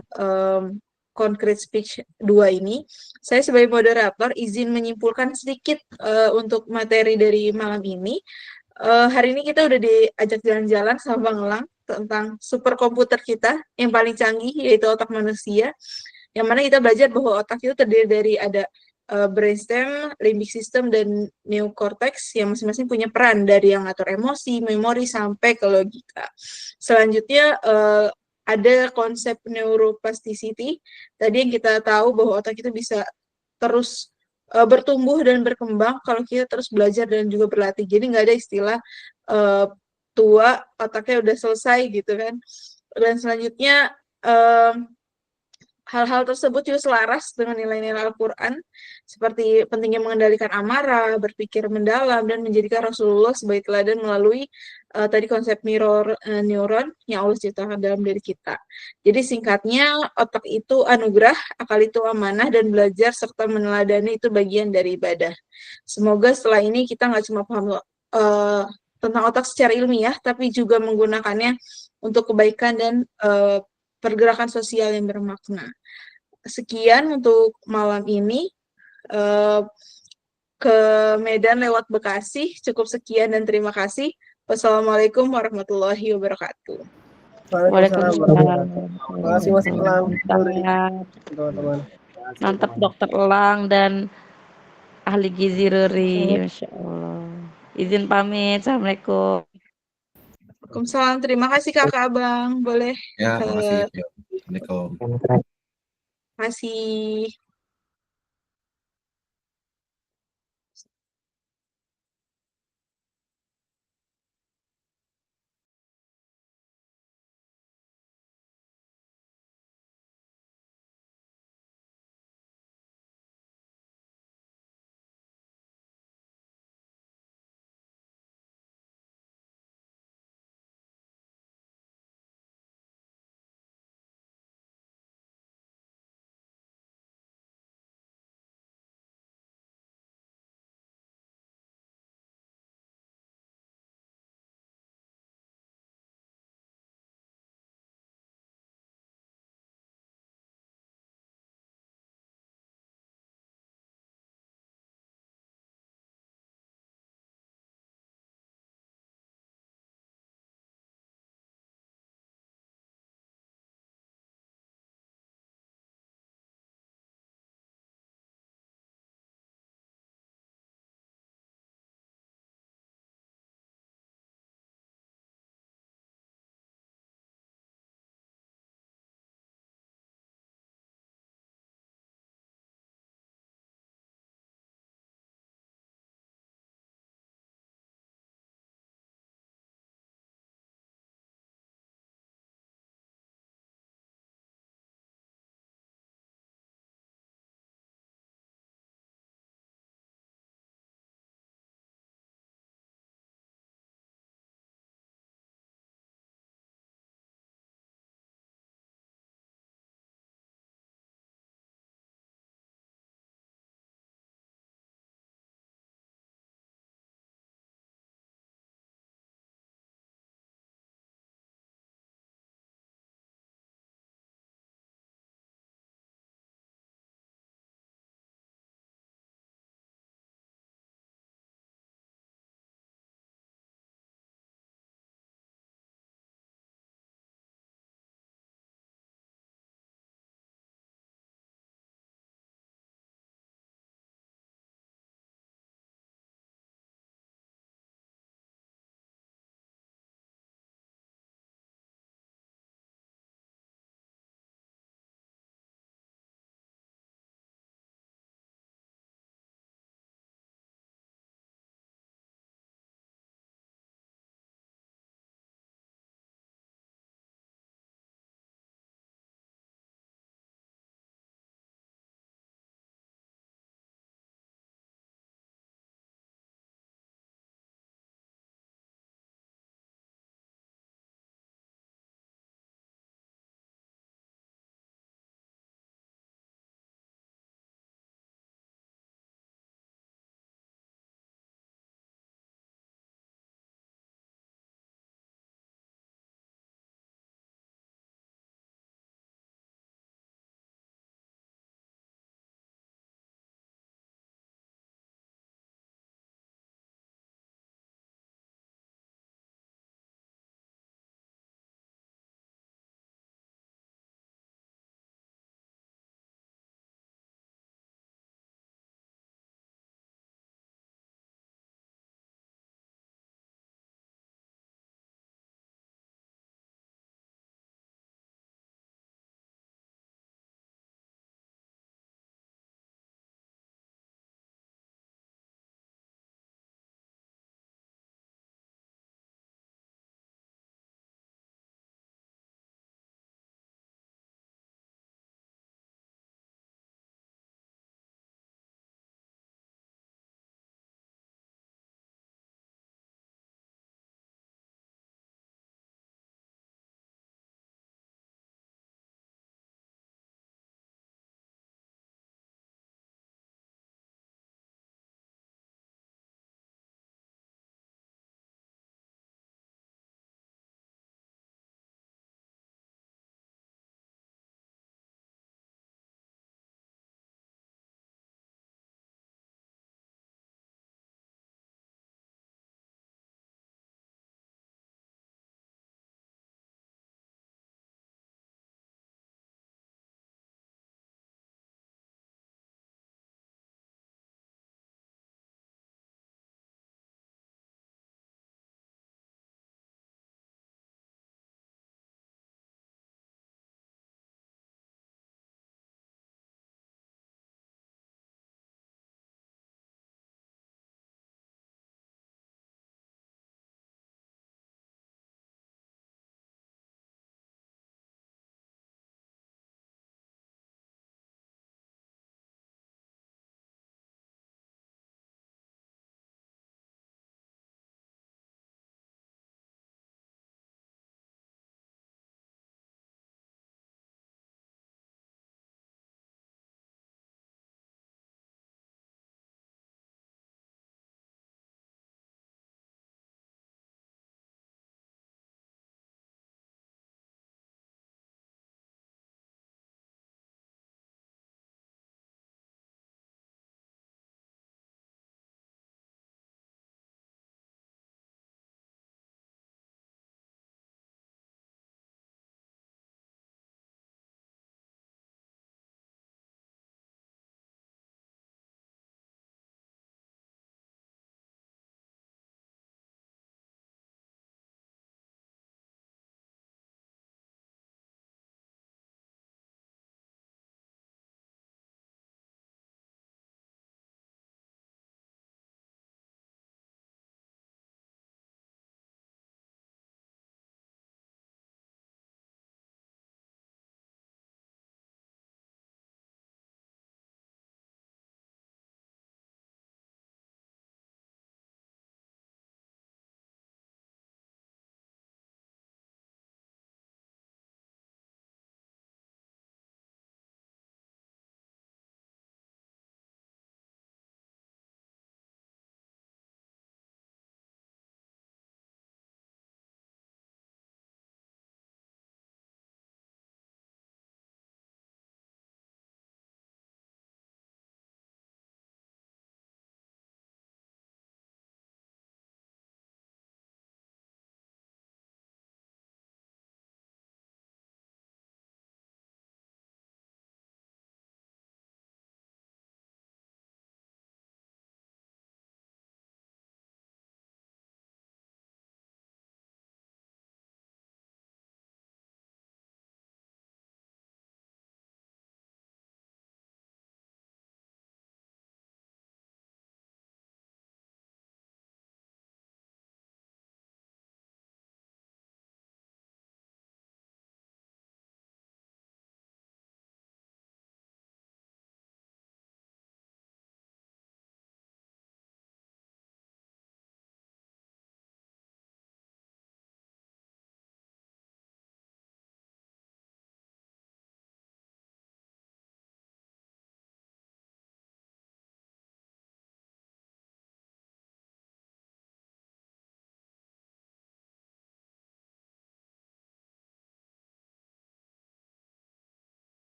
Concrete Speech 2 ini. Saya sebagai moderator izin menyimpulkan sedikit untuk materi dari malam ini. Hari ini kita udah diajak jalan-jalan sama Bang Lang tentang superkomputer kita yang paling canggih, yaitu otak manusia. Yang mana kita belajar bahwa otak itu terdiri dari ada brainstem, limbic system, dan neocortex yang masing-masing punya peran dari yang ngatur emosi, memori, sampai ke logika. Selanjutnya ada konsep neuroplasticity. Tadi yang kita tahu bahwa otak itu bisa terus bertumbuh dan berkembang kalau kita terus belajar dan juga berlatih. Jadi nggak ada istilah tua, otaknya udah selesai gitu kan. Dan selanjutnya hal-hal tersebut juga selaras dengan nilai-nilai Al-Quran, seperti pentingnya mengendalikan amarah, berpikir mendalam, dan menjadikan Rasulullah sebagai teladan melalui tadi konsep mirror neuron yang Allah ciptakan dalam diri kita. Jadi singkatnya, otak itu anugerah, akal itu amanah, dan belajar serta meneladani itu bagian dari ibadah. Semoga setelah ini kita nggak cuma paham tentang otak secara ilmiah, tapi juga menggunakannya untuk kebaikan dan pergerakan sosial yang bermakna. Sekian untuk malam ini. Ke Medan lewat Bekasi. Cukup sekian dan terima kasih. Wassalamualaikum warahmatullahi wabarakatuh. Waalaikumsalam. Terima kasih Mas Elang, teman-teman. Mantap Dokter Elang dan ahli gizi Ruri. Masya Allah. Izin pamit. Assalamualaikum. Waalaikumsalam. Terima kasih Kakak Abang. Boleh. Ya, terima kasih. Assalamualaikum. Terima kasih.